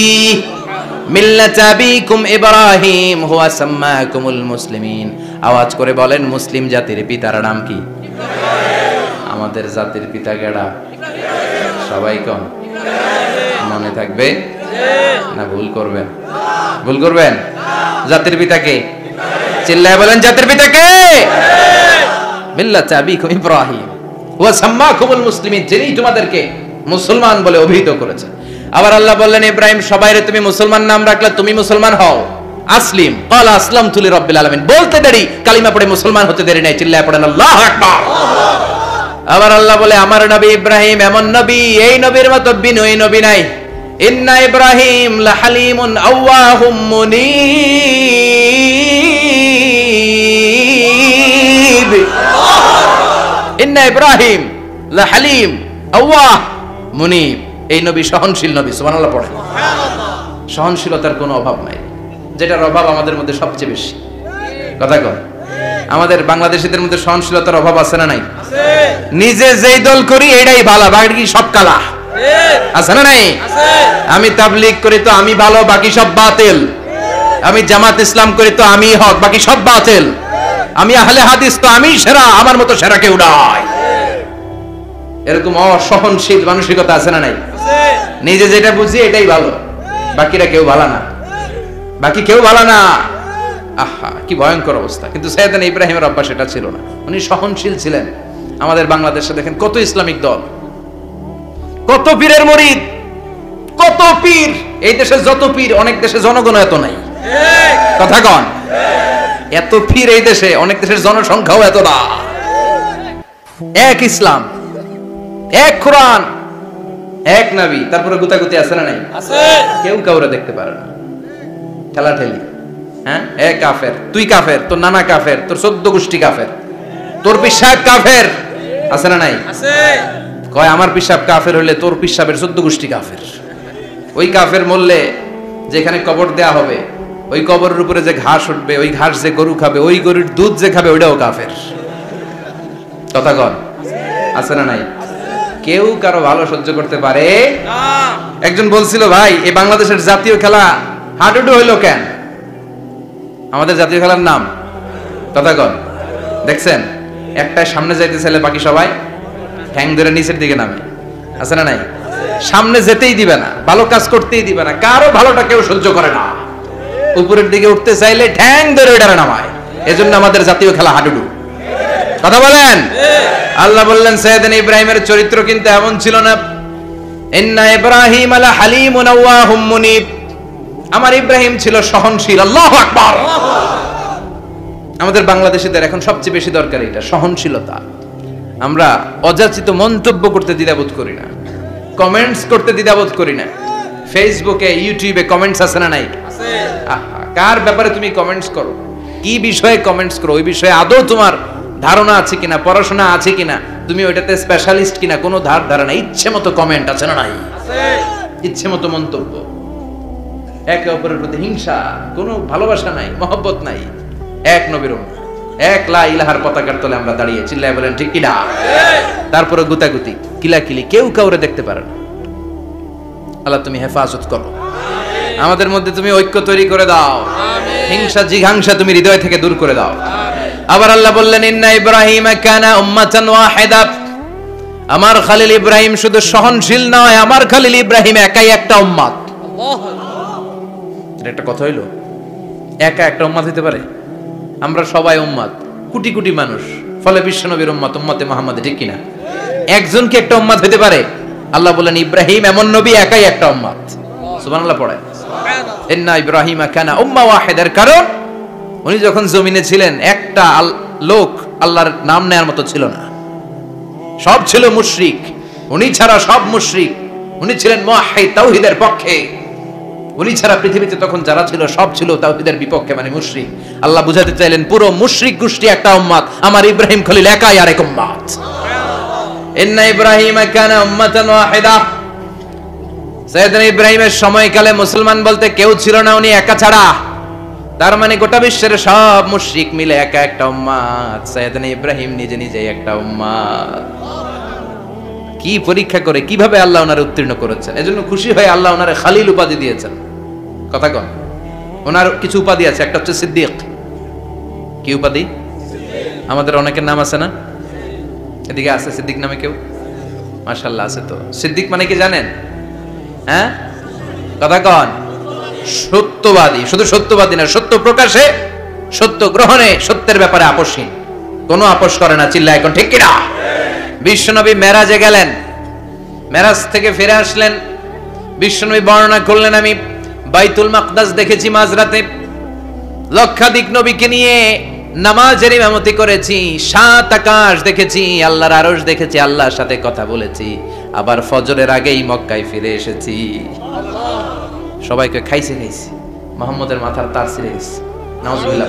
মিল্লাত আবিকুম ইব্রাহিম হুয়া সাম্মাকুমুল মুসলিমিন। আওয়াজ করে বলেন, মুসলিম জাতির পিতার নাম কি? ইব্রাহিম। আমাদের জাতির পিতা কেডা? ইব্রাহিম। সবাই কোন? ইব্রাহিম। মনে থাকবে না ভুল করবেন? ভুল করবেন? জাতির পিতা কে? ইব্রাহিম। চিল্লায় বলেন, জাতির পিতা কে? ইব্রাহিম। মিল্লাত আবিকুম ইব্রাহিম হুয়া সাম্মাকুমুল মুসলিমিন, যিনি তোমাদেরকে মুসলমান বলে অভিহিত করেছে। আবার আল্লাহ বললেন, ইব্রাহিম সবাইরে তুমি মুসলমান নাম রাখলে, তুমি মুসলমান হও। আসলিম ক্বালা আসলামতু লিরাব্বিল আলামিন। বলতে দেরি, কালিমা পড়ে মুসলমান হতে দেরি নাই। চিল্লায় পড়েন আল্লাহু আকবার। আবার আল্লাহ বলে, আমার নবী ইব্রাহিম এমন নবী, এই নবীর মতো বিনয়ী নবী নাই। ইন্না ইব্রাহিম লাহালিমুন আওয়াহুম মুনীব। ইন্না ইব্রাহিম লাহালিম আওয়াহ মুনীব। এই নবী সহনশীল নবী। সুবহানাল্লাহ পড়েন। সুবহানাল্লাহ। সহনশীলতার কোনো অভাব নাই, যেটার অভাব আমাদের মধ্যে সবচেয়ে বেশি। কথা কন, আমাদের বাংলাদেশীদের মধ্যে সহনশীলতার অভাব আছে না নাই? আছে। নিজে যেই দল করি এটাই ভালো, বাকি সব কালা। আছে না নাই? আছে। আমি তাবলীগ করি তো আমি ভালো, বাকি সব বাতিল। আমি জামাত ইসলাম করি তো আমি হক, বাকি সব বাতিল। আমি আহলে হাদিস তো আমি সেরা, আমার মতো সেরা কেউ নাই। এরকম অসহনশীল মানসিকতা আছে না নাই? নিজে যেটা বুঝি এটাই ভালো, বাকিরা কেউ ভালো না, বাকি কেউ ভালো না। আহা, কি ভয়ঙ্কর অবস্থা। কিন্তু সাইয়েদনা ইব্রাহিমের অভ্যাস এটা ছিল না, উনি সহনশীল ছিলেন। আমাদের বাংলাদেশে দেখেন কত ইসলামিক দল, কত পীরের মুরিদ, কত পীর। এই দেশে যত পীর, অনেক দেশে জনগণ এত নাই। কথা কন, এত পীর এই দেশে, অনেক দেশের জনসংখ্যাও এত না। এক ইসলাম, এক কোরআন, এক নবী, তারপরে গুতাগুতি আছে না নাই? আছে। কেউ কাউরে দেখতে পারে না, ঠেলাঠেলি। হ্যাঁ, এক কাফের, তুই কাফের, তোর নানা কাফের, তোর 14 গোষ্ঠী কাফের, তোর পীর সাহেব কাফের। আছে না নাই? আছে। কয় আমার পিসাব কাফের হলে তোর পিসাবের 14 গোষ্ঠী কাফের। ওই কাফের মরলে যেখানে কবর দেয়া হবে ওই কবরের উপরে যে ঘাস উঠবে, ওই ঘাস যে গরু খাবে, ওই গরুর দুধ যে খাবে ওইটাও কাফের। কথা কন আছে না নাই? কেউ কারো ভালো সহ্য করতে পারে না। একজন বলছিল, ভাই এই বাংলাদেশের জাতীয় খেলা হাডুডু হইলো কেন? আমাদের জাতীয় খেলার নাম কথা কন, দেখছেন একটা সামনে যাইতে চাইলে বাকি সবাই ঠ্যাং ধরে নিচের দিকে নামে, আছে না নাই? সামনে যেতেই দিবে না, ভালো কাজ করতেই দিবে না, কারো ভালোটা কেউ সহ্য করে না। উপরের দিকে উঠতে চাইলে ঠ্যাং ধরে ওটারে নামায়। এজন্য আমাদের জাতীয় খেলা হাডুডু। কথা বলেন। আল্লাহ বললেন সাইয়েদনা ইব্রাহিমের চরিত্র কিন্তু এমন ছিল না। ইন্না ইব্রাহিম আলা হালিমুন আওয়াহুম মুনিব। আমার ইব্রাহিম ছিল সহনশীল। আল্লাহু আকবার। আমাদের বাংলাদেশীদের এখন সবচেয়ে বেশি দরকার এটা, সহনশীলতা। আমরা অযাচিত মন্তব্য করতে দ্বিধাবোধ করি না, কমেন্টস করতে দ্বিধাবোধ করি না। ফেসবুকে ইউটিউবে কমেন্টস আছে না নাই? আছে। কার ব্যাপারে তুমি কমেন্টস করো, কি বিষয়ে কমেন্টস করো, ওই বিষয়ে আদৌ তোমার ধারণা আছে কিনা, পড়াশোনা আছে কিনা, তুমি ওইটাতে স্পেশালিস্ট কিনা, কোনো ধারণা। ইচ্ছে মতো কমেন্ট আছে না নাই? আছে। ইচ্ছে মতো মন্তব্য, একে অপরের প্রতি হিংসা, কোনো ভালোবাসা নাই, মহব্বত নাই। এক নবীর উম্মত, এক লা ইলাহার পতাকার তলে আমরা দাঁড়িয়ে চিল্লায় বলেন ঠিক কিনা? তারপরে গুতাগুতি, কিলাকিলি, কেউ কাউরে দেখতে পারে না। আল্লাহ তুমি হেফাজত করো, আমাদের মধ্যে তুমি ঐক্য তৈরি করে দাও, হিংসা জিঘাংসা তুমি হৃদয় থেকে দূর করে দাও। আবার আল্লাহ বললেন ইন্না ইব্রাহিম কানা উম্মাতান ওয়াহিদা। আমার খলিল ইব্রাহিম শুধু সহনশীল নয়, আমার খলিল ইব্রাহিম একাই একটা উম্মত। এটা একটা কথা হইলো, একা একটা উম্মত হইতে পারে? আমরা সবাই উম্মত, কোটি কোটি মানুষ, ফলে বিশ্বনবীর উম্মত, উম্মতে মুহাম্মদ, ঠিক কিনা? একজন কি একটা উম্মত হইতে পারে? আল্লাহ বলেন ইব্রাহিম এমন নবী, একাই একটা উম্মত। সুবহানাল্লাহ পড়ে। ইন্না ইব্রাহিম কানা উম্মা ওয়াহিদার কারণ উনি যখন জমিনে ছিলেন একটা লোক আল্লাহর নাম নেয়ার মতো ছিল না, সব ছিল মুশরিক। উনি ছাড়া সব মুশরিক। উনি ছিলেন মুওয়াহহিদ, তাওহীদের পক্ষে। উনি ছাড়া পৃথিবীতে তখন যারা ছিল সব ছিল তাওহীদের বিপক্ষে, মানে মুশরিক। আল্লাহ বুঝাতে চাইলেন পুরো মুশরিক গোষ্ঠী একটা উম্মত, আমার ইব্রাহিম খলিল একাই আরেক উম্মত। ইন্না ইব্রাহিম কানা উম্মাতান ওয়াহিদা। সাইয়েদনা ইব্রাহিমের সময়কালে মুসলমান বলতে কেউ ছিল না, উনি একা ছাড়া। তার মানে গোটা বিশ্বের সব মুশরিক মিলে একা একটা উম্মত, সাইয়েদনা ইব্রাহিম নিজে নিজে একটা উম্মত। কি পরীক্ষা করে কিভাবে আল্লাহ ওনারে উত্তীর্ণ করেছেন, এজন্য খুশি হয়ে আল্লাহ ওনারে খালিল উপাধি দিয়েছেন। কথা কন, ওনার কিছু উপাধি আছে, একটা হচ্ছে সিদ্দিক। কি উপাধি? আমাদের অনেকের নাম আছে না? এদিকে আছে সিদ্দিক নামে কেউ? মাশাআল্লাহ আছে। তো সিদ্দিক মানে কি জানেন? হ্যাঁ, কথা কন। সত্যবাদী। শুধু সত্যবাদী না, সত্য প্রকাশে, সত্য গ্রহণে, সত্যের ব্যাপারে আপোষহীন, কোনো আপোষ করে না। চিল্লা এখন ঠিক কিনা? বিশ্বনবী মেরাজে গেলেন, মেরাজ থেকে ফিরে আসলেন। বিশ্বনবী বর্ণনা করলেন আমি বাইতুল মাকদাস দেখেছি মাঝরাতে, লক্ষাধিক নবীকে নিয়ে নামাজের ইমামতি করেছি, 7 আকাশ দেখেছি, আল্লাহর আরশ দেখেছি, আল্লাহর সাথে কথা বলেছি, আবার ফজরের আগেই মক্কায় ফিরে এসেছি। সবাইকে খাইছে মুহাম্মদের মাথার তার ছিঁড়ে গেছে। নাউজুবিল্লাহ।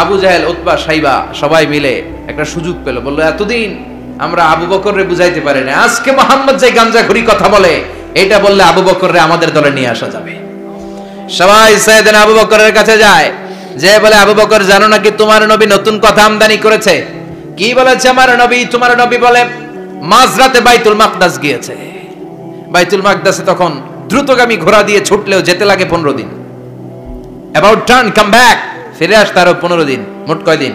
আবু জাহেল, উতবা, সাইবা সবাই মিলে একটা সুযোগ পেল, বলল এতদিন আমরা আবু বকররে বুঝাইতে পারি না, আজকে মুহাম্মদ যে গাঞ্জাখুরি কথা বলে এটা বললে আবু বকররে আমাদের দলে নিয়ে আসা যাবে। সবাই সাইয়েদনা আবু বকরের কাছে যায়, যে বলে আবু বকর জানো নাকি তোমার নবী নতুন কথা আমদানি করেছে? কি বলেছে আমার নবী? তোমার নবী বলে মাঝরাতে বাইতুল মাকদাস গিয়েছে। বাইতুল মাকদাসে তখন দ্রুতগামী ঘোড়া দিয়ে ছুটলেও যেতে লাগে 15 দিন। অ্যাবাউট টার্ন কাম ব্যাক, ফিরে আসতে আরো 15 দিন, মোট কয় দিন?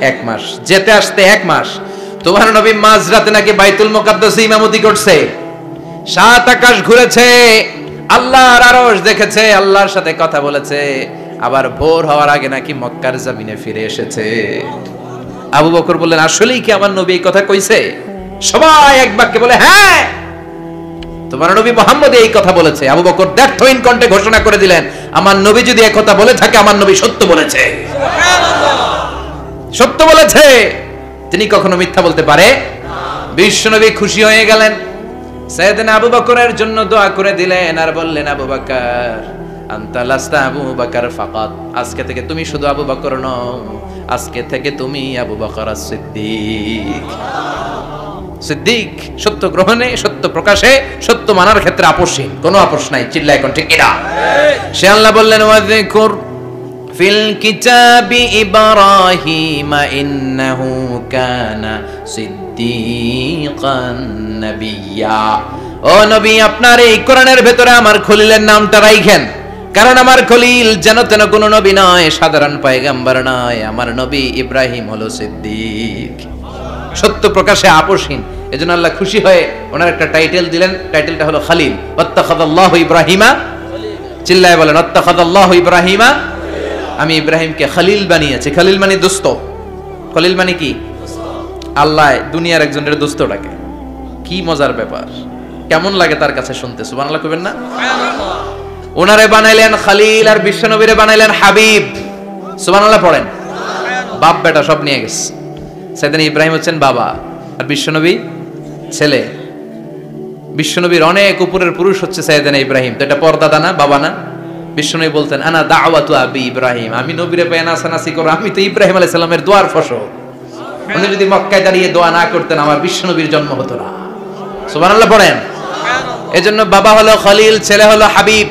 1 মাস। যেতে আসতে 1 মাস। তোমার নবী মাঝরাতে নাকি বাইতুল মুকাদ্দাসে ইমামতি করছে, 7 আকাশ ঘুরেছে, আল্লাহর আরশ দেখেছে, আল্লাহর সাথে কথা বলেছে, আবার ভোর হওয়ার আগে নাকি মক্কার জমিনে ফিরে এসেছে। আবু বকর বললেন আসলেই কি আমার নবী এই কথা কইছে? সবাই এক বাক্যে বলে হ্যাঁ, তোমার নবী মুহাম্মদ এই কথা বলেছে। আবু বকর দ্ব্যর্থহীন কণ্ঠে ঘোষণা করে দিলেন আমার নবী যদি এই কথা বলে থাকে, আমার নবী সত্য বলেছে। সুবহানাল্লাহ। সত্য বলেছে, তিনি কখনো মিথ্যা বলতে পারে না। বিশ্বনবী খুশি হয়ে গেলেন, সাইয়েদনা আবু বকরের জন্য দোয়া করে দিলেন আর বললেন আবু বকর আনতা লাস্তা আবু বকর ফাকাত, আজকে থেকে তুমি শুধু আবু বকর নও, আজকে থেকে তুমি আবু বকর আস-সিদ্দিক। সিদ্দিক সত্য গ্রহণে, সত্য প্রকাশে, সত্য মানার ক্ষেত্রে আপোষহীন, কোনো আপোষ নাই। চিল্লায় এখন ঠিক কিনা? সে আল্লাহ বললেন ওয়াযকুর ফিল কিতাবি ইব্রাহিম ইন্নাহু কানা সিদ্দীকান নাবিয়্যা। ও নবী, আপনার এই কোরআনের ভেতরে আমার খলিলের নামটা রাখেন, কারণ আমার খলিল যেন তেন কোনো নবী নয়, সাধারণ পয়গম্বর নয়। আমার নবী ইব্রাহিম হলো সিদ্দিক, সত্য প্রকাশে আপোষহীন। এজন্য আল্লাহ খুশি হয়ে ওনার একটা টাইটেল দিলেন, টাইটেলটা হলো খলিল। ওয়াত্তাখাযাল্লাহু ইব্রাহিমা, চিল্লায় বলেন ওয়াত্তাখাযাল্লাহু ইব্রাহিমা, আমি ইব্রাহিমকে খলিল বানিয়েছি। খলিল মানে দোস্ত। খলিল মানে কি? আল্লাহ দুনিয়ার একজনের দোস্ত ডাকে। কি মজার ব্যাপার, কেমন লাগে তার কাছে শুনতে? সুবহানাল্লাহ কইবেন না? ওনারে বানাইলেন খলিল আর বিশ্বনবীরে বানাইলেন হাবিব। সুবহানাল্লাহ পড়েন। বাপ বেটা সব নিয়ে গেছে। সাইয়েদনা ইব্রাহিম হচ্ছেন বাবা আর বিশ্বনবী ছেলে। বিশ্বনবীর অনেক উপরের পুরুষ হচ্ছে সাইয়েদনা ইব্রাহিম। তো এটা পরদাদা না, বাবা না? বিশ্বনবী বলতেন আনা দাওয়াতু আবি ইব্রাহিম, আমি নবীরে পেয়ে নাসানাসি করো, আমি তো ইব্রাহিম আলাইহিস সালামের দোয়ার ফসল। উনি যদি মক্কায় দাঁড়িয়ে দোয়া না করতেন আমার বিশ্বনবীর জন্ম হতো না। সুবহানাল্লাহ পড়েন। এজন্য বাবা হলো খলিল, ছেলে হলো হাবিব।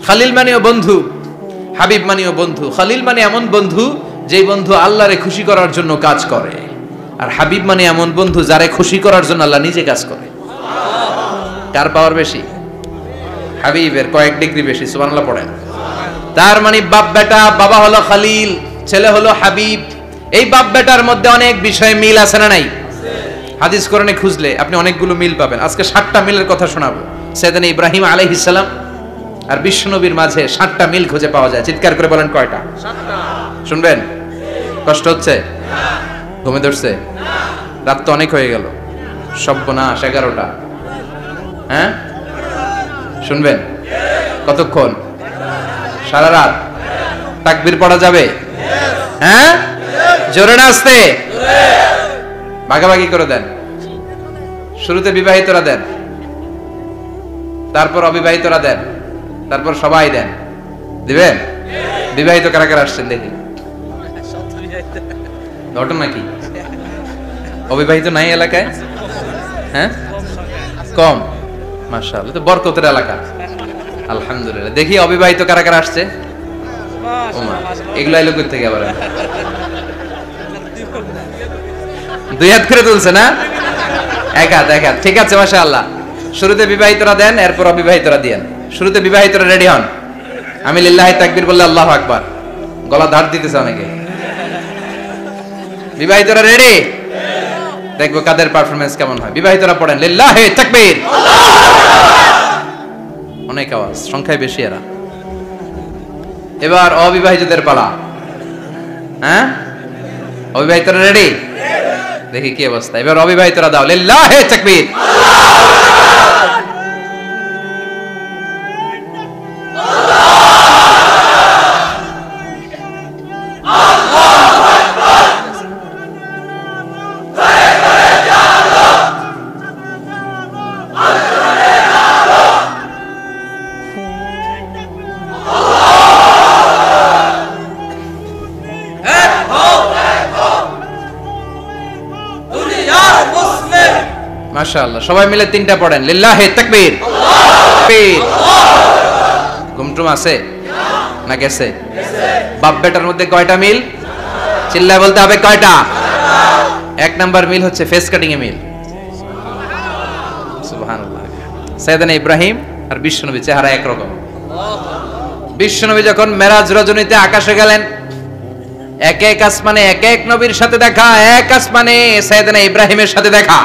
খলিল মানেও বন্ধু, হাবিব মানেও বন্ধু। খলিল মানে এমন বন্ধু যেই বন্ধু আল্লাহরে খুশি করার জন্য কাজ করে, আর হাবিব মানে এমন বন্ধু যারে খুশি করার জন্য আল্লাহ নিজে কাজ করে। কার পাওয়ার বেশি? হাবিবের কয়েক ডিগ্রি বেশি। সুবহানাল্লাহ পড়েন। তার মানে বাপ বেটা, বাবা হলো খলিল, ছেলে হলো হাবিব। এই বাপ বেটার মধ্যে অনেক বিষয়ে মিল আছে না নাই? হাদিস কোরআনে খুঁজলে আপনি অনেকগুলো মিল পাবেন। আজকে 7টা মিলের কথা শোনাবো। সাইয়েদনা ইব্রাহিম আলাইহিস সালাম আর বিশ্বনবীর মাঝে 7টা মিল খুঁজে পাওয়া যায়। চিৎকার করে বলেন কয়টা? 7টা। শুনবেন? কষ্ট হচ্ছে? ঘুমে ধরছে? রাত তো অনেক হয়ে গেল। সর্বনাশ, 11টা। হ্যাঁ, শুনবেন? কতক্ষণ? সারা রাত। তাকবীর পড়া যাবে? হ্যাঁ, জোরে না আস্তে? ভাগাভাগি করে দেন। শুরুতে বিবাহিতরা দেন, তারপর অবিবাহিতরা দেন, তারপর সবাই দেন। দিবেন? বিবাহিত কারা কারা আসছেন দেখি? ঘটনা কি? অবিবাহিত নাই এলাকায়? হ্যাঁ, কম। মাশাআল্লাহ, তো বরকতের এলাকা। আলহামদুলিল্লাহ। দেখি অবিবাহিত কারা কারা আসছে? এগুলাই লোকের থেকে আবার দুই হাত করে তুলছে না? এক হাত, এক হাত। ঠিক আছে, মাশাআল্লাহ। শুরুতে বিবাহিতরা দেন, এরপর অবিবাহিতরা দিয়েন। শুরুতে বিবাহিতরা রেডি হন। আমি লিল্লাহি তাকবীর বললে আল্লাহু আকবার। গলা ধার দিতেছে অনেকে। বিবাহিতরা রেডি? দেখবো কাদের পারফরম্যান্স কেমন হয়। বিবাহিতরা পড়েন লিল্লাহি তাকবীর। অনেক আওয়াজ, সংখ্যায় বেশি এরা। এবার অবিবাহিতদের পালা। হ্যাঁ, অবিবাহিতরা রেডি? দেখি কি অবস্থা। এবার অবিবাহিতরা দাও লিল্লাহি তাকবীর। মাশাআল্লাহ, সবাই মিলে 3টা পড়েন লিল্লাহি তাকবীর। ঘুমটুম আছে না গেছে? বাপ বেটার মধ্যে কয়টা মিল? চিল্লায় বলতে হবে কয়টা? 1 নাম্বার মিল হচ্ছে ফেস কাটিং এ মিল। সুবহানাল্লাহ। সাইয়েদনা ইব্রাহিম আর বিশ্বনবী চেহারা একরকম। বিশ্বনবী যখন মেরাজ রজনীতে আকাশে গেলেন, এক এক আসমানে এক এক নবীর সাথে দেখা, এক আসমানে সাইয়েদনা ইব্রাহিমের সাথে দেখা।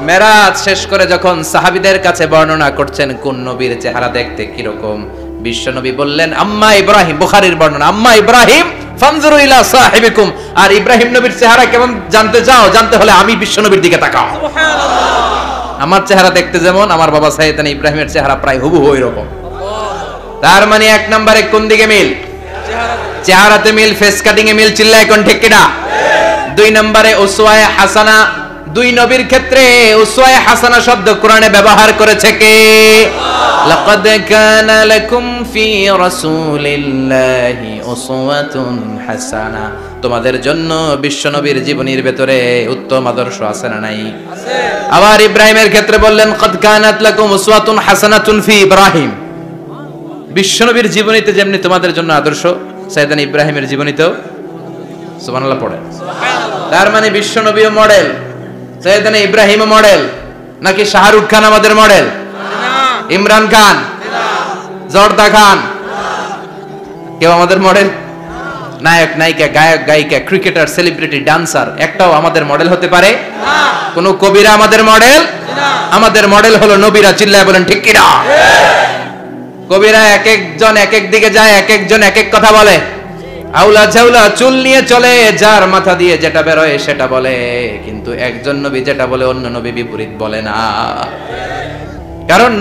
মেরাজ শেষ করে যখন সাহাবীদের কাছে বর্ণনা করছেন কোন নবীর চেহারা দেখতে কিরকম, বিশ্বনবী বললেন আম্মা ইব্রাহিম, বুখারীর বর্ণনা, আম্মা ইব্রাহিম ফানজুরু ইলা সাহিবিকুম। আর ইব্রাহিম নবীর চেহারা কেমন জানতে চাও? জানতে হলে আমি বিশ্বনবীর দিকে তাকাও। সুবহানাল্লাহ। আমার চেহারা দেখতে যেমন, আমার বাবা সাইয়েদনা ইব্রাহিমের চেহারা প্রায় হুবহু এরকম। তার মানে 1 নম্বরে কোন দিকে মিল? চেহারাতে মিল, ফেস কাটিং এ মিল। চিল্লায় কোন ঠিক কিনা? 2 নম্বরে উসওয়ায়ে হাসানা, দুই নবীর ক্ষেত্রে উসওয়ায়ে হাসানা শব্দ কোরআনে ব্যবহার করেছে কে? লাকাদ কানা লাকুম ফি রাসূলিল্লাহি উসওয়াতুন হাসানা, তোমাদের জন্য বিশ্ব নবীর জীবনীর ভেতরে উত্তম আদর্শ আছে না নাই? আছে। আবার ইব্রাহিমের ক্ষেত্রে বললেন কাদ কানাত লাকুম উসওয়াতুন হাসানাতুন ফি ইব্রাহিম, বিশ্ব নবীর জীবনীতে যেমনি তোমাদের জন্য আদর্শ, সাইয়েদনা ইব্রাহিমের জীবনীতেও সুবহানাল্লাহ পড়ে। সুবহানাল্লাহ। তার মানে বিশ্ব নবীও মডেল, সাইয়েদনা ইব্রাহিম মডেল, নাকি শাহরুখ খান আমাদের মডেল? না। ইমরান খান? না। জর্দা খান? না। কেউ আমাদের মডেল? নায়ক নায়িকা, গায়ক গায়িকা, ক্রিকেটার, সেলিব্রিটি, ডান্সার একটাও আমাদের মডেল হতে পারে না। কোন কবিরা আমাদের মডেল না। আমাদের মডেল হলো নবীরা। চিল্লায় বলেন ঠিক কিনা? কবিরা এক একজন এক এক দিকে যায়, এক একজন এক এক কথা বলে, আউলা ঝাউলা চুল নিয়ে চলে, যার মাথা দিয়ে যেটা বের হয় সেটা বলে, কিন্তু একজন নবী যেটা বলে অন্য নবী বিপরীত বলে না। কারণ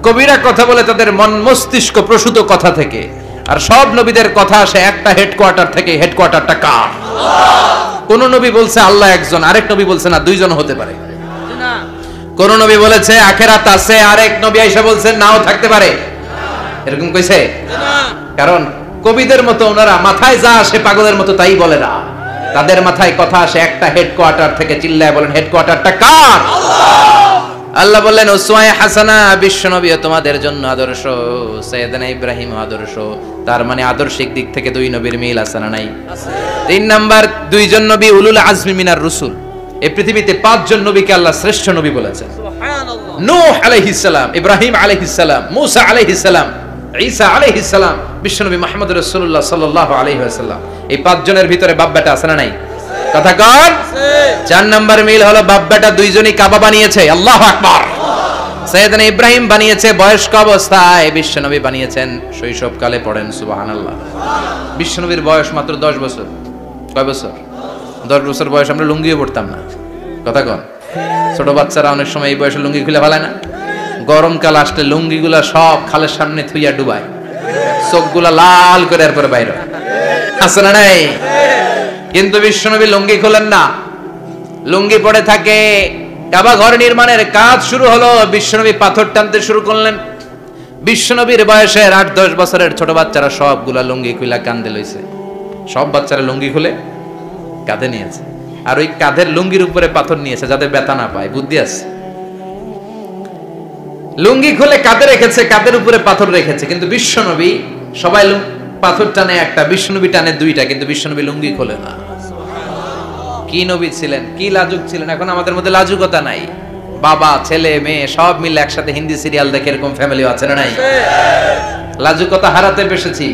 কবিরা কথা বলে তাদের মন মস্তিষ্ক প্রসূত কথা থেকে, আর সব নবীদের কথা আসে একটা হেডকোয়ার্টার থেকে। হেডকোয়ার্টারটা কার? কোন নবী বলছে আল্লাহ একজন, আরেক নবী বলছে না দুইজন হতে পারে। কোন নবী বলেছে আখিরাত আছে, আরেক নবী আয়েশা বলছে নাও থাকতে পারে। এরকম কইছে? কারণ কবিদের মতো ওনারা মাথায় যা আসে পাগলের মতো তাই বলে না, তাদের মাথায় কথা আসে একটা হেডকোয়ার্টার থেকে। চিল্লায় বলেন হেডকোয়ার্টারটা কার? আল্লাহ বললেন উসওয়ায়ে হাসানা, বিশ্বনবী তোমাদের জন্য আদর্শ, সাইয়েদনা ইব্রাহিম আদর্শ। তার মানে আদর্শিক দিক থেকে দুই নবীর মিল আছে না নাই? আছে। তিন নাম্বার, দুইজন নবী উলুল আজমি মিনার রাসূল। এই পৃথিবীতে পাঁচজন নবীকে আল্লাহ শ্রেষ্ঠ নবী বলেছেন। সুবহানাল্লাহ। নূহ আলাইহিস সালাম, ইব্রাহিম আলাইহিস সালাম, মূসা আলাইহিস সালাম, ঈসা আলাইহিস সালাম, বিশ্বনবী মুহাম্মদ রাসূলুল্লাহ সাল্লাল্লাহু আলাইহি ওয়াসাল্লাম। এই পাঁচজনের ভিতরে বাপ বেটা আছে না নাই? কথা কন। চার নাম্বার মিল হলো বাপ বেটা দুইজনই কাবা বানিয়েছে। আল্লাহু আকবার। সাইয়েদনা ইব্রাহিম বানিয়েছে বয়স্ক অবস্থায়, বিশ্বনবী বানিয়েছেন শৈশবকালে। পড়েন সুবহানাল্লাহ। বিশ্বনবীর বয়স মাত্র 10 বছর। কয় বছর? 10 বছর বয়স আমরা লুঙ্গিও পড়তাম না। কথা কন। ছোট বাচ্চারা অনেক সময় এই বয়সে লুঙ্গি খুলে ফেলায় না? গরমকাল আসলে লুঙ্গিগুলা সব খালের সামনে থুইয়া ডুবায়, চোখগুলা লাল করে এরপরে বাইরে আছে না নাই? কিন্তু বিশ্বনবী লুঙ্গি খোলেন না, লুঙ্গি পড়ে থাকে। কাবা ঘর নির্মাণের কাজ শুরু হলো, বিশ্বনবী পাথর টানতে শুরু করলেন। বিশ্বনবীর বয়সের 8-10 বছরের ছোট বাচ্চারা সবগুলা লুঙ্গি খুলে কাঁধে লইছে। সব বাচ্চারা লুঙ্গি খুলে কাঁধে নিয়েছে, আর ওই কাঁধের লুঙ্গির উপরে পাথর নিয়েছে যাতে ব্যথা না পায়। বুদ্ধি আছে। লুঙ্গি খুলে কাঁধে রেখেছে, কাঁধের উপরে পাথর রেখেছে। কিন্তু বিশ্বনবী সবাই পাথর টানে একটা, বিশ্বনবী টানে দুইটা, কিন্তু বিশ্বনবী লুঙ্গি খোলে না। কি নবী ছিলেন, কি লাজুক ছিলেন। এখন আমাদের মধ্যে লাজুকতা নাই। বাবা ছেলে মেয়ে সব মিলে একসাথে হিন্দি সিরিয়াল দেখে এরকম ফ্যামিলিও আছে না নাই? লাজুকতা হারাতে বসেছি।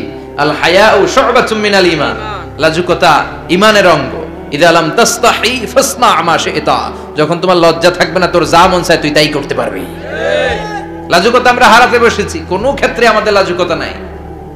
আল হায়াউ শু'বাতুম মিনাল ঈমান। লাজুকতা ঈমানের অঙ্গ। ইযা লাম তাস্তাহি ফাসনা মা শি'তা। যখন তোমার লজ্জা থাকবে না, তোর যা মন চায় তুই তাই করতে পারবি। লাজুকতা আমরা হারাতে বসেছি, কোনো ক্ষেত্রে আমাদের লাজুকতা নাই।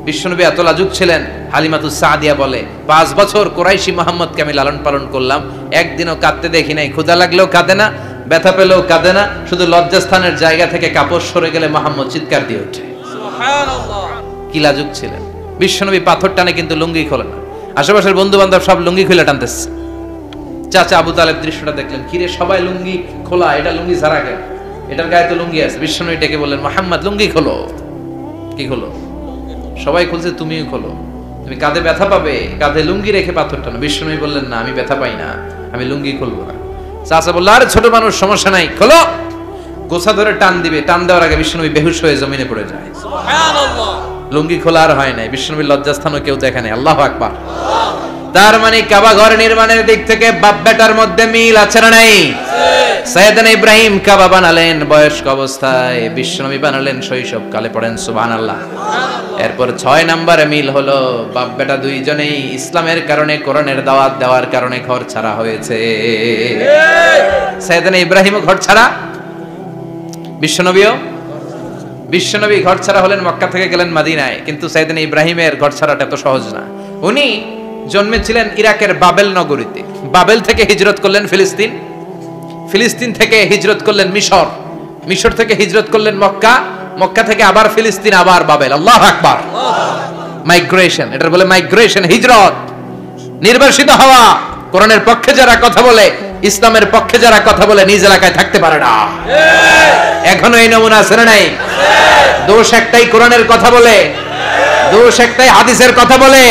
বিশ্বনবী এত লাজুক ছিলেন, হালিমাতুস সাদিয়া বলে 5 বছর কুরাইশি মুহাম্মদকে আমি লালন পালন করলাম, একদিনও কাঁদতে দেখি নাই। ক্ষুধা লাগলেও কাঁদে না, ব্যথা পেলেও কাঁদে না, শুধু লজ্জাস্থানের জায়গা থেকে কাপড় সরে গেলে মুহাম্মদ চিৎকার দিয়ে ওঠে। সুবহানাল্লাহ। কি লাজুক ছিলেন। বিশ্বনবী পাথর টানে কিন্তু লুঙ্গি খোলে না। আশেপাশের বন্ধু বান্ধব সব লুঙ্গি খুলে টানতেছে। চাচা আবু তালেব দৃশ্যটা দেখলেন, কিরে সবাই লুঙ্গি খোলা, এটা লুঙ্গি ছাড়া কেন? এটার গায়ে তো লুঙ্গি আছে। বিশ্বনবী ডেকে বললেন, মুহাম্মদ লুঙ্গি খোলো। কি খোলো? সবাই খুলছে, তুমিও খোলো, তুমি কাঁধে ব্যথা পাবে, কাঁধে লুঙ্গি রেখে পাথর টানো। বিশ্বনবী বললেন, না আমি ব্যথা পাই না, আমি লুঙ্গি খুলবো না। চাচা বলল, আরে ছোট মানুষ, সমস্যা নাই, খোলো। গোছা ধরে টান দিবে, টান দেওয়ার আগে বিশ্বনবী বেহুশ হয়ে জমিনে পড়ে যায়। সুবহানাল্লাহ। লুঙ্গি খোলা আর হয় নাই। বিশ্বনবীর লজ্জাস্থানও কেউ দেখে নাই। আল্লাহু আকবার। তার মানে কাবা ঘর নির্মাণের দিক থেকে বাপ বেটার মধ্যে মিল আছে না নাই? সাইয়েদনা ইব্রাহিম কাবা বানালেন বয়স্ক অবস্থায়, বিশ্বনবী বানালেন শৈশবকালে। পড়েন সুবহানাল্লাহ। এরপর 6 নম্বরে মিল হলো, বাপ বেটা দুইজনেই ইসলামের কারণে, কোরআনের দাওয়াত দেওয়ার কারণে ঘর ছাড়া হয়েছে। সাইয়েদনা ইব্রাহিমও ঘর ছাড়া, বিশ্বনবী ঘর ছাড়া হলেন, মক্কা থেকে গেলেন মদিনায়। কিন্তু সাইয়েদনা ইব্রাহিমের ঘর ছাড়াটা এত সহজ না। উনি জন্মেছিলেন ইরাকের বাবেল নগরীতে। বাবেল থেকে হিজরত করলেন ফিলিস্তিন, ফিলিস্তিন থেকে হিজরত করলেন মিশর, মিশর থেকে হিজরত করলেন মক্কা, মক্কা থেকে আবার ফিলিস্তিন, আবার বাবেল। আল্লাহু আকবার। মাইগ্রেশন, এটার বলে মাইগ্রেশন, হিজরত, নির্বাসিত হওয়া। কোরআনের পক্ষে যারা কথা বলে ইসলামের পক্ষে যারা কথা বলে নিজ এলাকায় থাকতে পারে না। এখনো এই নমুনা আছে না নাই? দোষ একটাই, কোরআনের কথা বলে, দোষ একটাই, হাদিসের কথা বলে,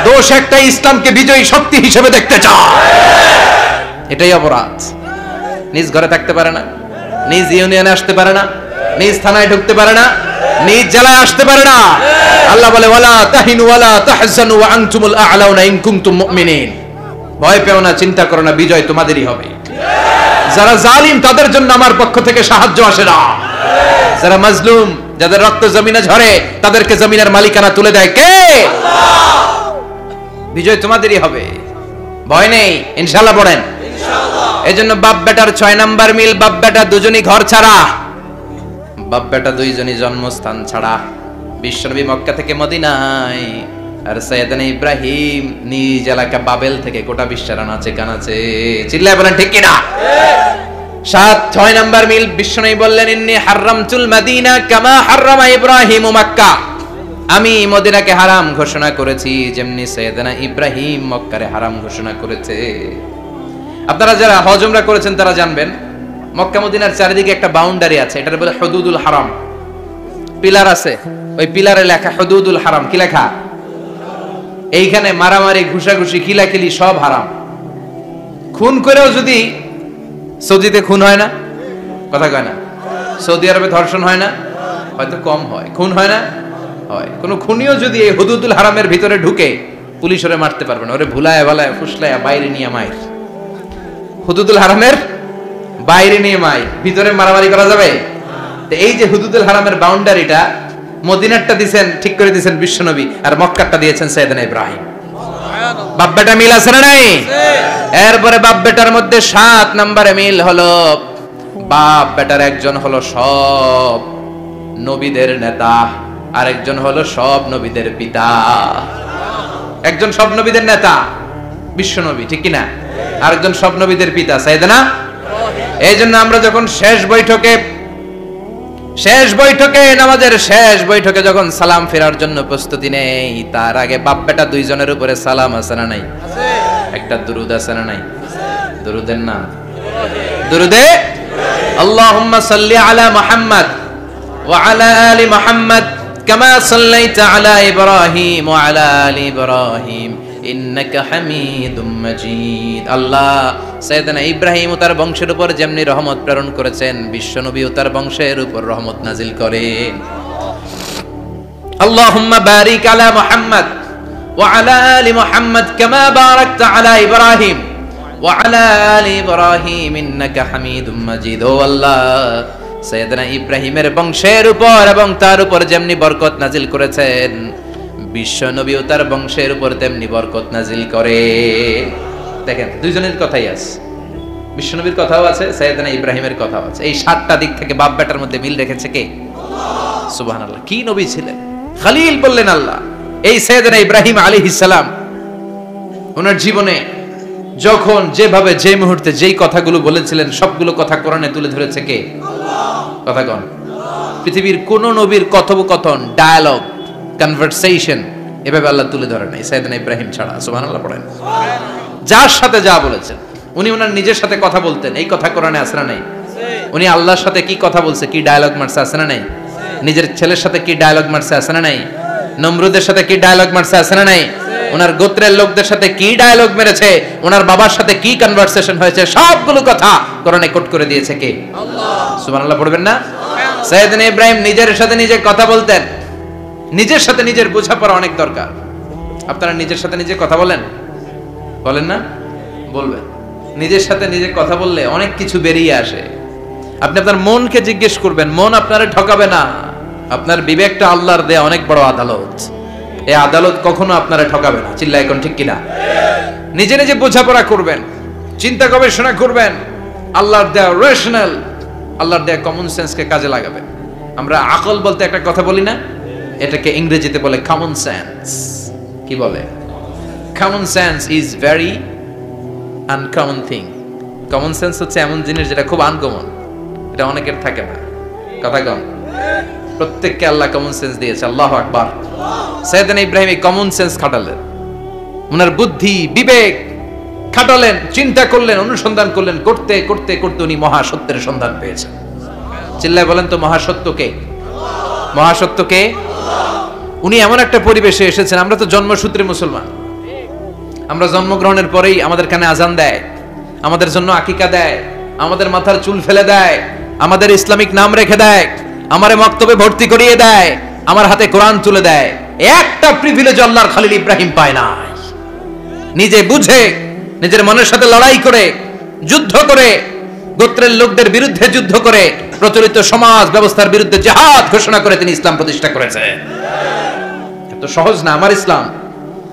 দোষ একটাই, ইসলামকে বিজয়ী শক্তি হিসেবে দেখতে চায়। এটাই অপরাধ। নিজ ঘরে থাকতে পারে না, নিজ ইউনিয়নে আসতে পারে না, নিজ থানায় ঢুকতে পারে না, নিজ জেলায় আসতে পারে না। আল্লাহ বলে ওয়ালা তাহিনু ওয়ালা তাহজানু ওয়া আনতুমুল আ'লাউনা ইন কুনতুম মুমিনিন। ভয় পেও না, চিন্তা করো না, বিজয় তোমাদেরই হবে। যারা জালিম তাদের জন্য আমার পক্ষ থেকে সাহায্য আসে না। যারা মাজলুম, যাদের রক্ত জমিনে ঝরে, তাদেরকে জমিনের মালিকানা তুলে দেয় কে? আল্লাহ। বিজয় তোমাদেরই হবে, ভয় নেই, ইনশাআল্লাহ পড়েন ইনশাআল্লাহ। এজন্য বাপ বেটার 6 নাম্বার মিল, বাপ বেটা দুজনই ঘর ছাড়া, বাপ বেটা দুইজনই জন্মস্থান ছাড়া। বিশ্বনবী মক্কা থেকে মদিনায়, আর সাইয়েদনা ইব্রাহিম নিজ এলাকা বাবেল থেকে গোটা বিশ্বের আনাচে কানাচে। চিল্লায় বলেন ঠিক কিনা? 6 নাম্বার মিল, বিশ্বনবী বললেন ইন্নী হারামতুল মাদিনা কামা হারামা ইব্রাহিম মক্কা। আমি মদিনাকে হারাম ঘোষণা করেছি যেমনি সাইয়েদনা ইব্রাহিম মক্কারে হারাম ঘোষণা করেছে। আপনারা যারা হজ উমরা করেছেন তারা জানবেন, মক্কা মদিনার চারিদিকে একটা বাউন্ডারি আছে, এটার বলে হুদুদুল হারাম। পিলার আছে, ওই পিলারে লেখা হুদুদুল হারাম। কি লেখা? এইখানে মারামারি, ঘুষাঘুষি, খিলাখিলি সব হারাম। খুন করেও যদি, সৌদিতে খুন হয় না? কথা কয় না? সৌদি আরবে ধর্ষণ হয় না? হয়তো কম হয়। খুন হয় না? হয়। কোন খুনিও যদি এই হুদুদুল হারামের ভিতরে ঢুকে, পুলিশ ওরে মারতে পারবে না। ওরে ভুলায় ভালায় ফুসলায় বাইরে নিয়ে মায়ের। হুদুদুল হারামের বাইরে নিয়ে মায়ের, ভিতরে মারামারি করা যাবে? তো এই যে হুদুদুল হারামের বাউন্ডারিটা, মদিনারটা দিয়েছেন, ঠিক করে দিয়েছেন বিশ্বনবী, আর মক্কারটা দিয়েছেন সাইয়েদনা ইব্রাহিম। বাপ বেটা মিল আছে না নাই? এরপরে বাপ বেটার মধ্যে 7 নম্বরে মিল হলো, বাপ বেটার একজন হলো সব নবীদের নেতা, আর একজন হলো সব নবীদের পিতা। একজন সব নবীদের নেতা বিশ্বনবী, ঠিক কিনা? আরেকজন সব নবীদের পিতা সাইয়েদনা। এই জন্য আমরা যখন শেষ বৈঠকে নামাজের শেষ বৈঠকে যখন সালাম ফেরার জন্য প্রস্তুতি নেই, তার আগে বাপ বেটা দুইজনের উপরে সালাম আছে না নাই? একটা দুরুদ আছে না নাই? দুরুদের নাম দুরুদে আল্লাহুম্মা সাল্লি আলা মুহাম্মদ ওয়া আলা আলি মুহাম্মদ কামা সাল্লাইতা আলা ইব্রাহিম ওয়া আলা আলি ইব্রাহিম ইন্নাকা হামিদুম মাজিদ। আল্লাহ সাইয়েদনা ইব্রাহিম ও তার বংশের উপর যেমনি রহমত প্রেরণ করেছেন, বিশ্বনবী ও তার বংশের উপর রহমত নাজিল করেন। আল্লাহুম্মা বারিক আলা মুহাম্মদ ওয়া আলা আলি মুহাম্মদ কামা বারাকতা আলা ইব্রাহিম ওয়া আলা আলি ইব্রাহিম ইন্নাকা হামিদুম মাজিদ। ও আল্লাহ, সাইয়েদনা ইব্রাহিমের বংশের উপর এবং তার উপর যেমনি বরকত নাজিল করেছেন, বিশ্বনবী ও তার বংশের উপর তেমনি বরকত নাজিল করে। দেখেন, দুইজনের কথাই আছে, বিশ্বনবীর কথাও আছে, সাইয়েদনা ইব্রাহিমের কথাও আছে। এই 7টা দিক থেকে বাপ বেটার মধ্যে মিল রেখেছে কে? আল্লাহ। সুবহানাল্লাহ। কি নবী ছিলেন! খলিল বললেন আল্লাহ। এই সাইয়েদনা ইব্রাহিম আলাইহিস সালাম ওনার জীবনে যখন যেভাবে যে মুহূর্তে যেই কথাগুলো বলেছিলেন, সবগুলো কথা কোরআনে তুলে ধরেছে কে? আল্লাহ। কথা কোন? পৃথিবীর কোন নবীর কথোপকথন, ডায়ালগ, কনভারসেশন এভাবে আল্লাহ তুলে ধরে নাই সাইয়েদনা ইব্রাহিম ছাড়া। সুবহানাল্লাহ পড়েন। যার সাথে যা বলেছেন, উনি ওনার নিজের সাথে কথা বলতেন, এই কথা কোরআনে আছে না নাই? উনি আল্লাহর সাথে কি কথা বলছে, কি ডায়ালগ মারছে, আছে না নাই? নিজের ছেলের সাথে কি ডায়ালগ মারছে, আছে না নাই? নমরুদের সাথে কি ডায়ালগ মারছে, আছে না নাই? ওনার গোত্রের লোকদের সাথে কি ডায়ালগ মেরেছে, ওনার বাবার সাথে কি কনভারসেশন হয়েছে, সবগুলো কথা কোরআনে কোট করে দিয়েছে কে? আল্লাহ। সুবহানাল্লাহ পড়বেন না? সাইয়েদনা ইব্রাহিম নিজের সাথে নিজে কথা বলতেন। নিজের সাথে নিজের বোঝাপড়া অনেক দরকার। আপনারা নিজের সাথে নিজে কথা বলেন? বলেন না? বলবেন। নিজের সাথে নিজে কথা বললে অনেক কিছু বেরিয়ে আসে। আপনি আপনার মনকে জিজ্ঞেস করবেন, মন আপনারে ঠকাবে না। আপনার বিবেকটা আল্লাহর দেয়া অনেক বড় আদালত, এই আদালত কখনো আপনারে ঠকাবে না। চিল্লা এখন ঠিক কিনা? নিজে নিজে বোঝাপড়া করবেন, চিন্তা গবেষণা করবেন, আল্লাহর দেয়া রেশনাল, আল্লাহর দেয়া কমন সেন্সকে কাজে লাগাবেন। আমরা আকল বলতে একটা কথা বলি না, এটাকে ইংরেজিতে বলে কমন সেন্স। কি বলে? Common sense is very uncommon thing. Common sense হচ্ছে এমন জিনিস যেটা খুব আনকমন, এটা অনেকের থাকে না। কথা কম। প্রত্যেককে আল্লাহ কমন সেন্স দিয়েছে। আল্লাহু আকবার। সাইয়েদনা ইব্রাহিম এই কমন সেন্স খাটালেন। ওনার বুদ্ধি, বিবেক খাটালেন, চিন্তা করলেন, অনুসন্ধান করলেন, করতে করতে করতে উনি মহাসত্যের সন্ধান পেয়েছেন। চিল্লায় বলেন তো মহাসত্য কে? মহাসত্য কে? উনি এমন একটা পরিবেশে এসেছেন, আমরা তো জন্মসূত্রে মুসলমান, আমরা জন্মগ্রহণের পরেই আমাদের কানে আজান দেয়, আমাদের জন্য আকিকা দেয়, আমাদের মাথার চুল ফেলে দেয়, আমাদের ইসলামিক নাম রেখে দেয়, আমারে মক্তবে ভর্তি করিয়ে দেয়, আমার হাতে কোরআন তুলে দেয়। একটা প্রিভিলেজ আল্লাহর খলিল ইব্রাহিম পায় না। নিজে বুঝে, নিজের মনের সাথে লড়াই করে, যুদ্ধ করে, গোত্রের লোকদের বিরুদ্ধে যুদ্ধ করে, প্রচলিত সমাজ ব্যবস্থার বিরুদ্ধে জিহাদ ঘোষণা করে তিনি ইসলাম প্রতিষ্ঠা করেছেন। এত সহজ না আমার ইসলাম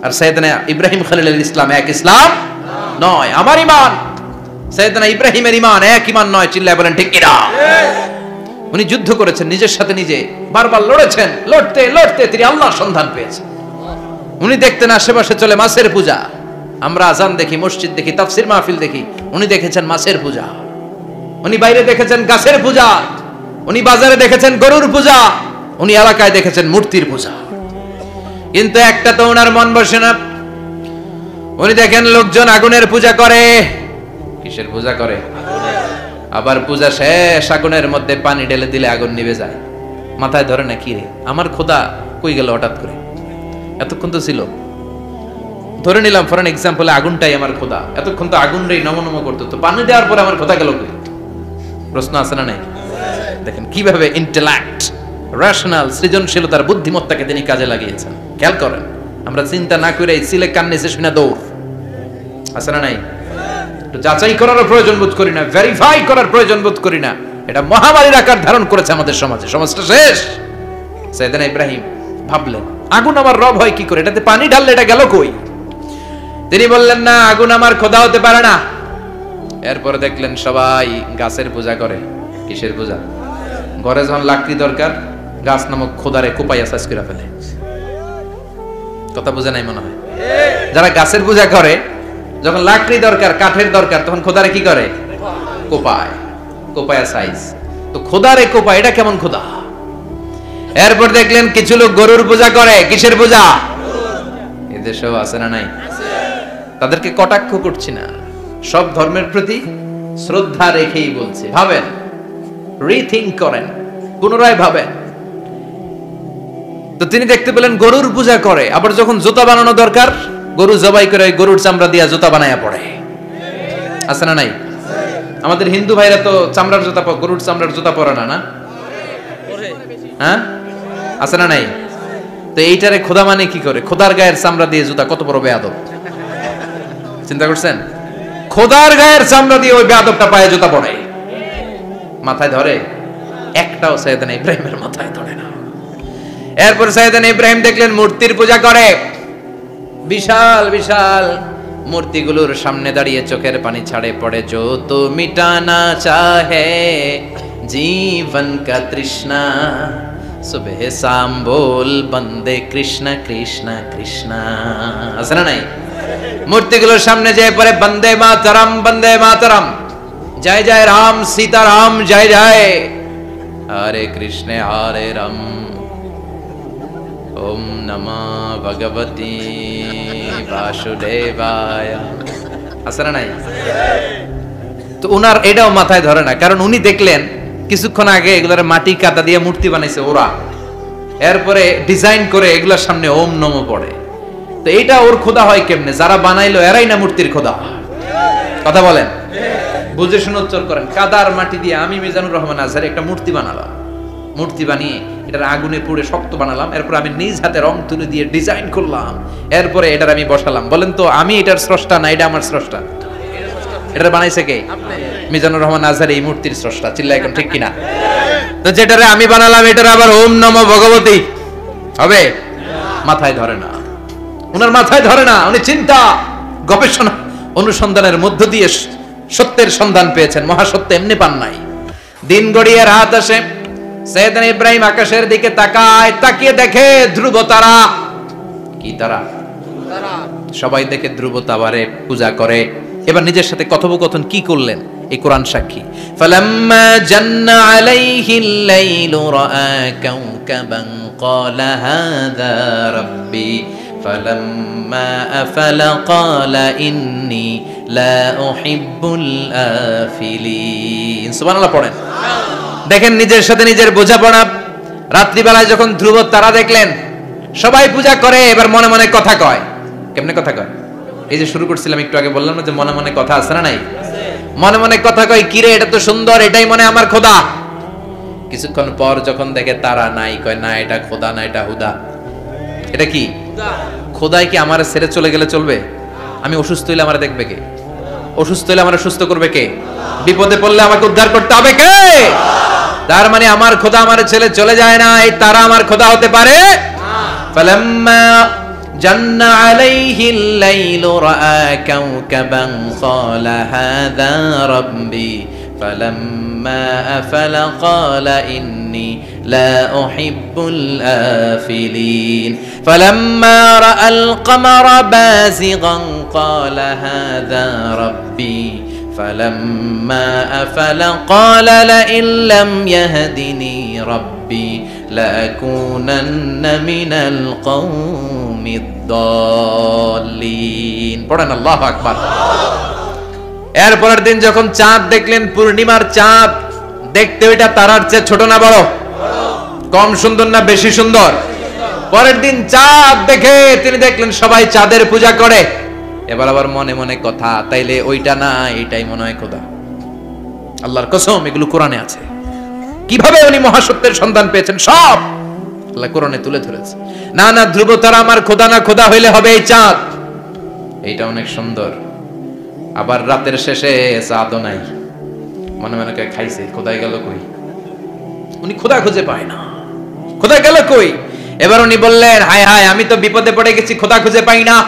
আর সাইয়েদনা ইব্রাহিম খলিলের ইসলাম এক ইসলাম নয়। আমার ঈমান সাইয়েদনা ইব্রাহিমের ঈমান এক ঈমান নয়। চিল্লায় বলেন ঠিক কিনা? উনি যুদ্ধ করেছেন, নিজের সাথে নিজে বারবার লড়েছেন, লড়তে লড়তে তিনি আল্লাহর সন্ধান পেয়েছেন। উনি দেখতেন আশেপাশে চলে মাছের পূজা, আমরা আজান দেখি, মসজিদ দেখি, তাফসির মাহফিল দেখি, উনি দেখেছেন মাছের পূজা। উনি বাইরে দেখেছেন গাছের পূজা, উনি বাজারে দেখেছেন গরুর পূজা, উনি এলাকায় দেখেছেন মূর্তির পূজা। কিন্তু একটা তো ওনার মন বসে না। উনি দেখেন লোকজন আগুনের পূজা করে। কিসের পূজা করে? আবার পূজা শেষ, আগুনের মধ্যে পানি ঢেলে দিলে আগুন নিভে যায়। মাথায় ধরে না, কি রে আমার খোদা কই গেল হঠাৎ করে, এতক্ষণ তো ছিল। ধরে নিলাম ফর এন এক্সাম্পল আগুনটাই আমার খোদা, এতক্ষণ তো আগুন রে নম নম করতো, তো পানি দেওয়ার পরে আমার খোদা গেল কই? প্রশ্ন আছে না নাই? দেখেন কিভাবে ইন্টেলেক্ট, রেশনাল, সৃজনশীলতার বুদ্ধিমত্তাকে তিনি কাজে লাগিয়েছেন। খেয়াল করেন, আমরা চিন্তা না করে সিলে কান্নেছে শুনে দৌড়, আছে না নাই? যাচাই করার প্রয়োজন বোধ করি না, ভেরিফাই করার প্রয়োজন বোধ করি না। এটা মহামারীর আকার ধারণ করেছে আমাদের সমাজে, সমাজটা শেষ। সাইয়েদনা ইব্রাহিম ভাবলেন আগুন আমার রব হয় কি করে, এটাতে পানি ঢাললে এটা গেল কই? তিনি বললেন না, আগুন আমার খোদা হতে পারে না। এরপর দেখলেন সবাই গাছের পূজা করে। কিসের পূজা? ঘরে যখন লাকড়ি দরকার, গাছ নামক খোদারে কোপাইয়া সাইজ করে ফেলে। কথা বুঝে নাই মনে হয়? যারা গাছের পূজা করে, যখন লাকড়ি দরকার, কাঠের দরকার, তখন খোদারে কি করে? কোপায়, কোপায়া সাইজ। তো খোদারে কোপায়, এটা কেমন খোদা? এরপর দেখলেন কিছু লোক গরুর পূজা করে। কিসের পূজা? এদেশেও আছে না নাই? তাদেরকে কটাক্ষ করছি না, সব ধর্মের প্রতি শ্রদ্ধা রেখেই বলছি। ভাবেন, রিথিঙ্ক করেন, পুনরায় ভাবেন। তো তিনি দেখতে পেলেন গরুর পূজা করে, আবার যখন জুতা বানানো দরকার, গরু জবাই করে গরুর চামড়া দিয়া জুতা বানায়া পড়ে। আছে না নাই? আমাদের হিন্দু ভাইরা তো চামড়ার জুতা, গরুর চামড়ার জুতা পরে না, না? হ্যাঁ, আছে না নাই? তো এইটারে খোদা মানে কি করে? খোদার গায়ের চামড়া দিয়ে জুতা, কত বড় বেয়াদব! চিন্তা করছেন? খোদার গায়ের চামড়া দিয়ে ওই বেয়াদবটা পায়ে জুতা পড়ে। মাথায় ধরে? একটাও সাইয়েদনা ইব্রাহিমের মাথায় ধরে না। এরপর সাইয়েদনা ইব্রাহিম দেখলেন মূর্তির পূজা করে। বিশাল বিশাল মূর্তিগুলোর সামনে দাঁড়িয়ে চোখের পানি ছাড়ে পড়ে। जो तो मिटाना चाहे जीवन का तृष्णा, सुबह शाम बोल बंदे कृष्ण कृष्ण कृष्ण। আছে না নাই? মূর্তিগুলোর সামনে যেয়ে পড়ে বন্দে মাতরম, বন্দে মাতরম, জয় জয় রাম সীতা রাম, জয় জয় হরে কৃষ্ণ হরে রাম, ওম নমঃ ভগবতে বাসুদেবায়। আছে না নাই? তো উনার এটাও মাথায় ধরে না, কারণ উনি দেখলেন কিছুক্ষণ আগে এগুলোর মাটি কাটা দিয়ে মূর্তি বানাইছে ওরা, এরপরে ডিজাইন করে এগুলোর সামনে ওম নমঃ পড়ে। তো এইটা ওর খোদা হয় কেমনে? যারা বানাইলো এরাই না মূর্তির খোদা। কথা বলেন, বুঝে শুনে উত্তর করেন। কাদার মাটি দিয়ে আমি মিজানুর রহমান আজহারি একটা মূর্তি বানালাম, মূর্তি বানিয়ে এটার আগুনে পুড়ে শক্ত বানালাম, এরপর আমি নিজ হাতে রং তুলে দিয়ে ডিজাইন করলাম, এরপরে এটার আমি বসালাম। বলেন তো আমি এটার স্রষ্টা না এটা আমার স্রষ্টা? এটা বানাইছে কে? মিজানুর রহমান আজহারি এই মূর্তির স্রষ্টা। চিল্লা এখন ঠিক কিনা? তো যেটারে আমি বানালাম এটার আবার ওম নমঃ ভগবতী হবে? মাথায় ধরে না, উনার মাথায় ধরে না। উনি চিন্তা, গবেষণা, অনুসন্ধানের মধ্য দিয়ে সত্যের সন্ধান পেয়েছেন। মহাসত্য এমনি পান নাই। দিন গড়িয়ে রাত আসে, সাইয়েদনা ইব্রাহিম আকাশের দিকে তাকায়, তাকিয়ে দেখে ধ্রুব তারা। কি তারা? সবাই দেখে ধ্রুব তারারে পূজা করে। এবার নিজের সাথে কথোপকথন কি করলেন এই কোরআন সাক্ষী। ফালাম্মা জান্না আলাইহিল লাইলু রাআ কাওকাবান ক্বালা হাযা রাব্বি ফালাম্মা আফালা ক্বালা ইন্নী লা উহিব্বুল আফিলিন। সুবহানাল্লাহ পড়েন। দেখেন নিজের সাথে নিজের বোঝাপড়া। রাত্রিবেলায় যখন ধ্রুব তারা দেখলেন সবাই পূজা করে, এবার মনে মনে কথা কয়। কেমনে কথা কয়? এই যে শুরু করছিলাম একটু আগে, বললাম না যে মনে মনে কথা আছে না নাই? মনে মনে কথা কয়, কিরে এটা তো সুন্দর, এটাই মনে আমার খোদা। কিছুক্ষণ পর যখন দেখে তারা নাই, কয় না এটা খোদা না, এটা হুদা। এটা কি খোদাই? কি আমার ছেড়ে চলে গেলে চলবে? আমি অসুস্থ হইলে আমার দেখবে কে? অসুস্থ হইলে আমার সুস্থ করবে কে? বিপদে পড়লে আমাকে উদ্ধার করতে হবে কে? তার মানে আমার খোদা আমার ছেলে চলে যায় না, এই তারা আমার খোদা হতে পারে? ফালাম্মা জান্না আলাইহিল লাইলু রাআ কাওকাবান ক্বালা হাযা রাব্বি ফালাম্মা আফালা ক্বালা ইন্নী লা উহিব্বুল আফিলিন ফালাম্মা রাআল কমারা বাযিগান ক্বালা হাযা রাব্বি فلما أفل قال لئن لم يهدني ربي لأكونن من القوم الضالين পড়েন আল্লাহু আকবার। এরপরের দিন যখন চাঁদ দেখলেন, পূর্ণিমার চাঁদ, দেখতে ওইটা তারার চেয়ে ছোট না বড়? কম সুন্দর না বেশি সুন্দর? পরের দিন চাঁদ দেখে তিনি দেখলেন সবাই চাঁদের পূজা করে। এবার আবার মনে মনে কথা, তাইলে ওইটা না এটাই মনে হয় খোদা। আল্লাহর কসম এগুলো কোরআনে আছে। কিভাবে উনি মহাসত্যের সন্ধান পেয়েছেন সব আল্লাহ কোরআনে তুলে ধরেছে। না না, ধ্রুব তারা আমার খোদা না, খোদা হইলে হবে এই চাঁদ। এইটা অনেক সুন্দর। আবার রাতের শেষে চাঁদও নাই, মনে মনে খাইছে, খোদাই গেল কই? উনি খোদা খুঁজে পায় না, খোদা গেল কই? এবার উনি বললেন, হায় হায়, আমি তো বিপদে পড়ে গেছি, খোদা খুঁজে পাই না।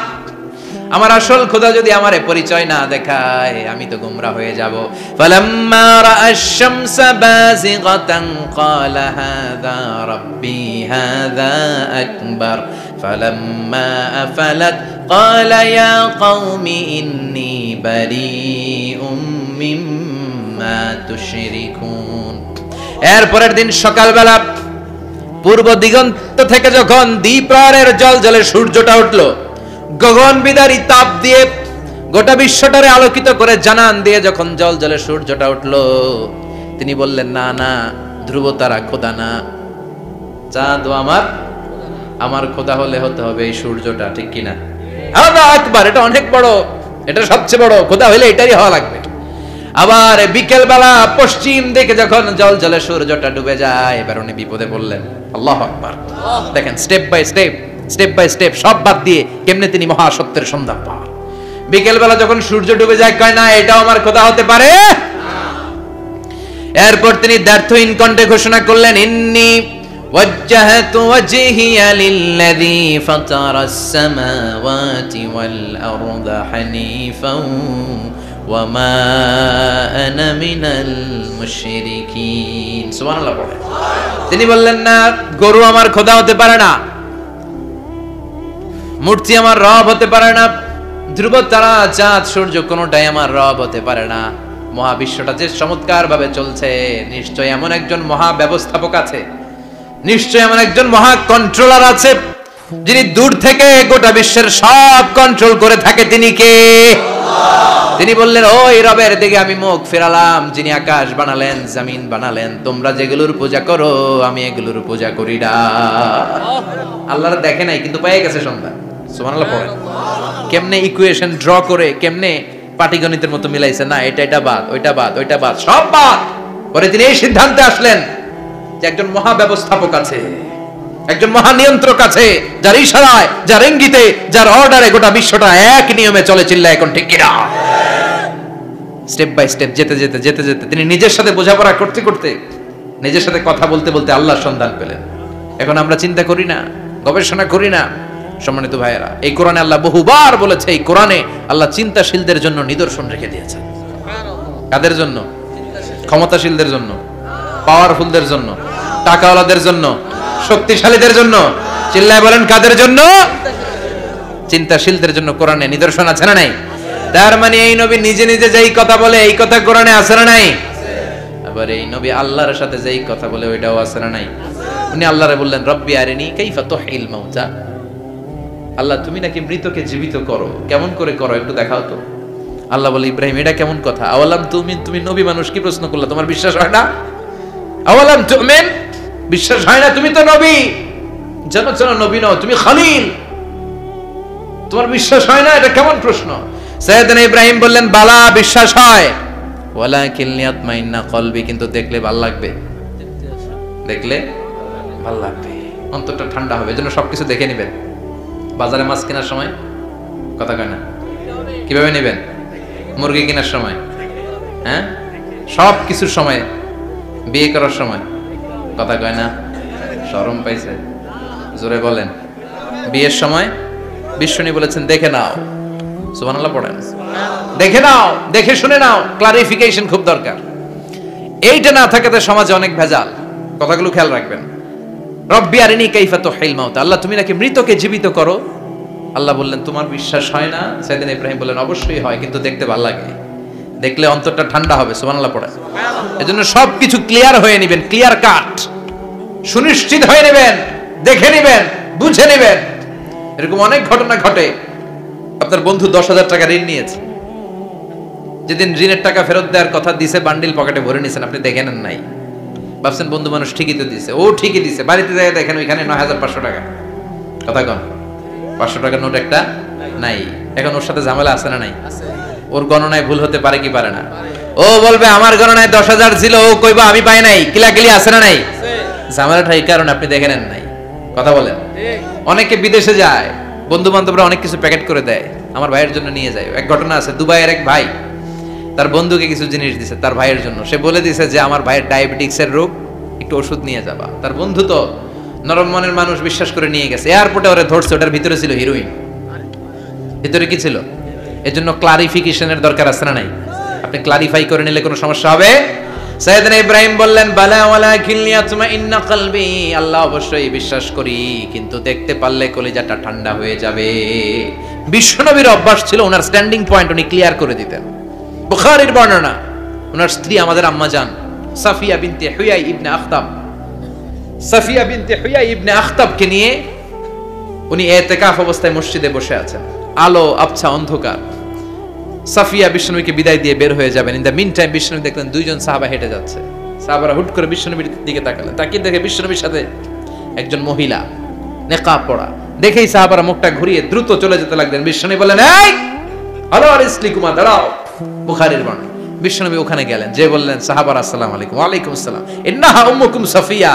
আমার আসল খোদা যদি আমারে পরিচয় না দেখায়, আমি তো গোমরাহ হয়ে যাব। ফালাম্মা রাআশ শামসা বাযিগাতান ক্বালা হাযা রাব্বি হাযা আকবার ফালাম্মা আফালাত ক্বালা ইয়া কওমি ইন্নী বারীউম মিম্মা তুশরিকুন। এরপরের দিন সকালবেলা পূর্ব দিগন্ত থেকে যখন দ্বিপ্রহরের জলজলে সূর্যটা উঠলো, গগন বিদারী তাপ দিয়ে গোটা বিশ্বটারে আলোকিত করে জানান দিয়ে যখন জলজলে সূর্যটা উঠলো, তিনি বললেন, না না, ধ্রুব তারা খোদা না, চাঁদ আমার খোদা হলে হতে হবে এই সূর্যটা, ঠিক কিনা? আল্লাহু আকবার, এটা অনেক বড়, এটা সবচেয়ে বড় খোদা হইলে এটারই হওয়া লাগবে। আবার বিকেল বেলা পশ্চিম দিকে যখন জলজলে সূর্যটা ডুবে যায়, এবার উনি বিপদে পড়লেন। আল্লাহু আকবার। দেখেন স্টেপ বাই স্টেপ সব বাদ দিয়ে কেমনে তিনি মহাসত্যের সন্ধান পান। বিকেল বেলা যখন সূর্য ডুবে যায়, কয় না এটাও আমার খোদা হতে পারে। এরপর তিনি দ্ব্যর্থহীন কণ্ঠে ঘোষণা করলেন, ইন্নী ওয়াজ্জাহতু ওয়াজহিয়া লিল্লাযী ফাতারাস সামাওয়াতি ওয়াল আরদা হানিফান ওয়া মা আনা মিনাল মুশরিকিন। সুবহানাল্লাহ পড়ে। তিনি বললেন, না, গরু আমার খোদা হতে পারে না, মূর্তি আমার রব হতে পারে না, ধ্রুব তারা চাঁদ সূর্য কোনোটাই আমার রব হতে পারে না। মহাবিশ্বটা যে চমৎকার ভাবে চলছে, নিশ্চয় এমন একজন মহা ব্যবস্থাপক আছে, নিশ্চয় এমন একজন মহা কন্ট্রোলার আছে, যিনি দূর থেকে গোটা বিশ্বের সব কন্ট্রোল করে থাকে। তিনি কে? তিনি বললেন, ওই রবের দিকে আমি মুখ ফেরালাম, যিনি আকাশ বানালেন, জমিন বানালেন। তোমরা যেগুলোর পূজা করো আমি এগুলোর পূজা করি না। আল্লাহর দেখে নাই কিন্তু পেয়ে গেছে সন্ধান। সুবহানাল্লাহ পড়েন। কেমনে ইকুয়েশন ড্র করে, কেমনে পাটিগণিতের মতো মিলাইছে, না এটা বাদ, ওইটা বাদ, সব বাদ। পরে তিনি এই সিদ্ধান্তে আসলেন যে একজন মহা ব্যবস্থাপক আছে, একজন মহা নিয়ন্ত্রক আছে, যার ইশারায়, যার ইঙ্গিতে, যার অর্ডারে গোটা বিশ্বটা এক নিয়মে চলে। চিল্লায় এখন ঠিক কিনা? স্টেপ বাই স্টেপ যেতে যেতে তিনি নিজের সাথে বোঝাপড়া করতে করতে, নিজের সাথে কথা বলতে বলতে আল্লাহর সন্ধান পেলেন। এখন আমরা চিন্তা করি না, গবেষণা করি না। সম্মানিত ভাইয়েরা, এই কোরআনে আল্লাহ বহুবার বলেছে, এই কোরআনে আল্লাহ চিন্তাশীলদের জন্য নিদর্শন রেখে দিয়েছেন। কাদের জন্য? ক্ষমতাশীলদের জন্য, পাওয়ারফুলদের জন্য, টাকাওয়ালাদের জন্য, শক্তিশালীদের জন্য। চিল্লায় বলেন কাদের জন্য? চিন্তাশীলদের জন্য কোরআনে নিদর্শন আছে না নাই? তার মানে এই নবী নিজে নিজে যেই কথা বলে, এই কথা কোরআনে আছে না নাই? আবার এই নবী আল্লাহর সাথে যেই কথা বলে, ওইটাও আছে না নাই? উনি আল্লাহরে বললেন, রব্বি আরিনি কাইফা তুহিল মাউতা। আল্লাহ, তুমি নাকি মৃতকে জীবিত করো, কেমন করে করো একটু দেখাও তো। আল্লাহ বলে, ইব্রাহিম এটা কেমন কথা? আওয়ালাম তুমিন, তুমি নবী মানুষ, কি প্রশ্ন করলা? তোমার বিশ্বাস হয় না? আওয়ালাম তুমিন, বিশ্বাস হয় না? তুমি তো নবী, জানো জানো নবী নও, তুমি খলিল, তোমার বিশ্বাস হয় না? এটা কেমন প্রশ্ন? সাইয়েদনা ইব্রাহিম বললেন, বালা, বিশ্বাস হয়, ওয়ালাকিন লিয়াতমাইন্না কলবি, কিন্তু দেখলে ভালো লাগবে, দেখলে ভালো লাগবে, অন্তরটা ঠান্ডা হবে। এজন্য সবকিছু দেখে নেবেন। বাজারে মাছ কেনার সময় কথা কয় না, কিভাবে নেবেন? মুরগি কেনার সময়, হ্যাঁ, সব কিছুর সময়, বিয়ে করার সময় কথা কয় না, শরম পাইছে, জোরে বলেন। বিয়ের সময় বিশ্বনী বলেছেন, দেখে নাও, সুবহানাল্লাহ পড়েন, দেখে নাও, দেখে শুনে নাও, ক্লারিফিকেশন খুব দরকার। এইটা না থাকাতে সমাজে অনেক ভেজাল। কথাগুলো খেয়াল রাখবেন। রব্বি আরিনি কাইফা তুহিল মাউত, আল্লাহ তুমি নাকি মৃতকে জীবিত করো। আল্লাহ বললেন, তোমার বিশ্বাস হয় না? সাইয়েদনা ইব্রাহিম বললেন, অবশ্যই হয়, কিন্তু দেখতে ভালো লাগে, দেখলে অন্তরটা ঠান্ডা হবে। সুবহানাল্লাহ পড়েন। এজন্য সবকিছু ক্লিয়ার হয়ে নেবেন, ক্লিয়ার কাট, সুনিশ্চিত হয়ে নেবেন, দেখে নেবেন, বুঝে নেবেন। এরকম অনেক ঘটনা ঘটে। আপনার বন্ধু 10,000 টাকা ঋণ নিয়েছে, যেদিন ঋণের টাকা ফেরত দেওয়ার কথা দিছে, বান্ডিল পকেটে ভরে নিয়েছেন, আপনি দেখে নেন নাই, ভাবছেন বন্ধু মানুষ ঠিকই তো দিছে, ও ঠিকই দিছে, বাড়িতে যায় দেখেন ওইখানে 9,500 টাকা। কথা কন, 500 টাকার নোট একটা নাই। এখন ওর সাথে ঝামেলা আছে না নাই? ওর গণনায় ভুল হতে পারে কি পারে না? ও বলবে আমার গণনায় 10,000 ছিল, ও কইবা আমি পাই নাই, কিলাকিলি আছে না নাই? ঝামেলাটা এই কারণে আপনি দেখে নেন নাই। কথা বলেন। অনেকে বিদেশে যায়, বন্ধু বান্ধবরা অনেক কিছু প্যাকেট করে দেয়, আমার ভাইয়ের জন্য নিয়ে যায়। এক ঘটনা আছে, দুবাইয়ের এক ভাই তার বন্ধুকে কিছু জিনিস দিছে তার ভাইয়ের জন্য। সে বলে দিছে যে আমার ভাইয়ের ডায়াবেটিক্সের রোগ, একটু ওষুধ নিয়ে যাবা। তার বন্ধু তো নরম মনের মানুষ, বিশ্বাস করে নিয়ে গেছে। এয়ারপোর্টে ওরে ধরছে, ওটার ভিতরে ছিল হিরোইন। ভিতরে কি ছিল? এজন্য ক্লারিফিকেশনের দরকার আছে না নাই? আপনি ক্লারিফাই করে নিলে কোনো সমস্যা হবে? সাইয়েদনা ইব্রাহিম বললেন, বালা ওয়ালাকিন লিয়াতমাইন্না কলবি, আল্লাহ অবশ্যই বিশ্বাস করি, কিন্তু দেখতে পারলে কলিজাটা ঠান্ডা হয়ে যাবে। বিশ্বনবীর অভ্যাস ছিল, ওনার স্ট্যান্ডিং পয়েন্ট উনি ক্লিয়ার করে দিতেন। বুখারীর বর্ণনা, ওনার স্ত্রী আমাদের আম্মা জান সাফিয়া বিনতে হুয়াই ইবনে আখতাব, সাফিয়া বিনতে হুয়াই ইবনে আখতাবকে নিয়ে উনি ইতিকাফ অবস্থায় মসজিদে বসে আছেন। আলো আবছা অন্ধকার। সাফিয়া বিশ্বনবীকে বিদায় দিয়ে বের হয়ে যাবেন। ইন দ্য মিন টাইম বিশ্বনবী দেখলেন দুইজন সাহাবা হেঁটে যাচ্ছে। সাহাবারা হুট করে বিশ্বনবীর দিকে তাকালেন, তাকিয়ে দেখে বিশ্বনবীর সাথে একজন মহিলা, নেকাব পরা। দেখেই সাহাবারা মুখটা ঘুরিয়ে দ্রুত চলে যেতে লাগলেন। বিশ্বনবী বললেন, এই আলা রিসলিকুমা, দাঁড়াও। বুখারীর বর্ণনা। বিশ্বনবী ওখানে গেলেন, যে বললেন সাহাবারা আসসালামু আলাইকুম। ওয়া আলাইকুম আসসালাম। ইন্নাহা উম্মুকুম সাফিয়া,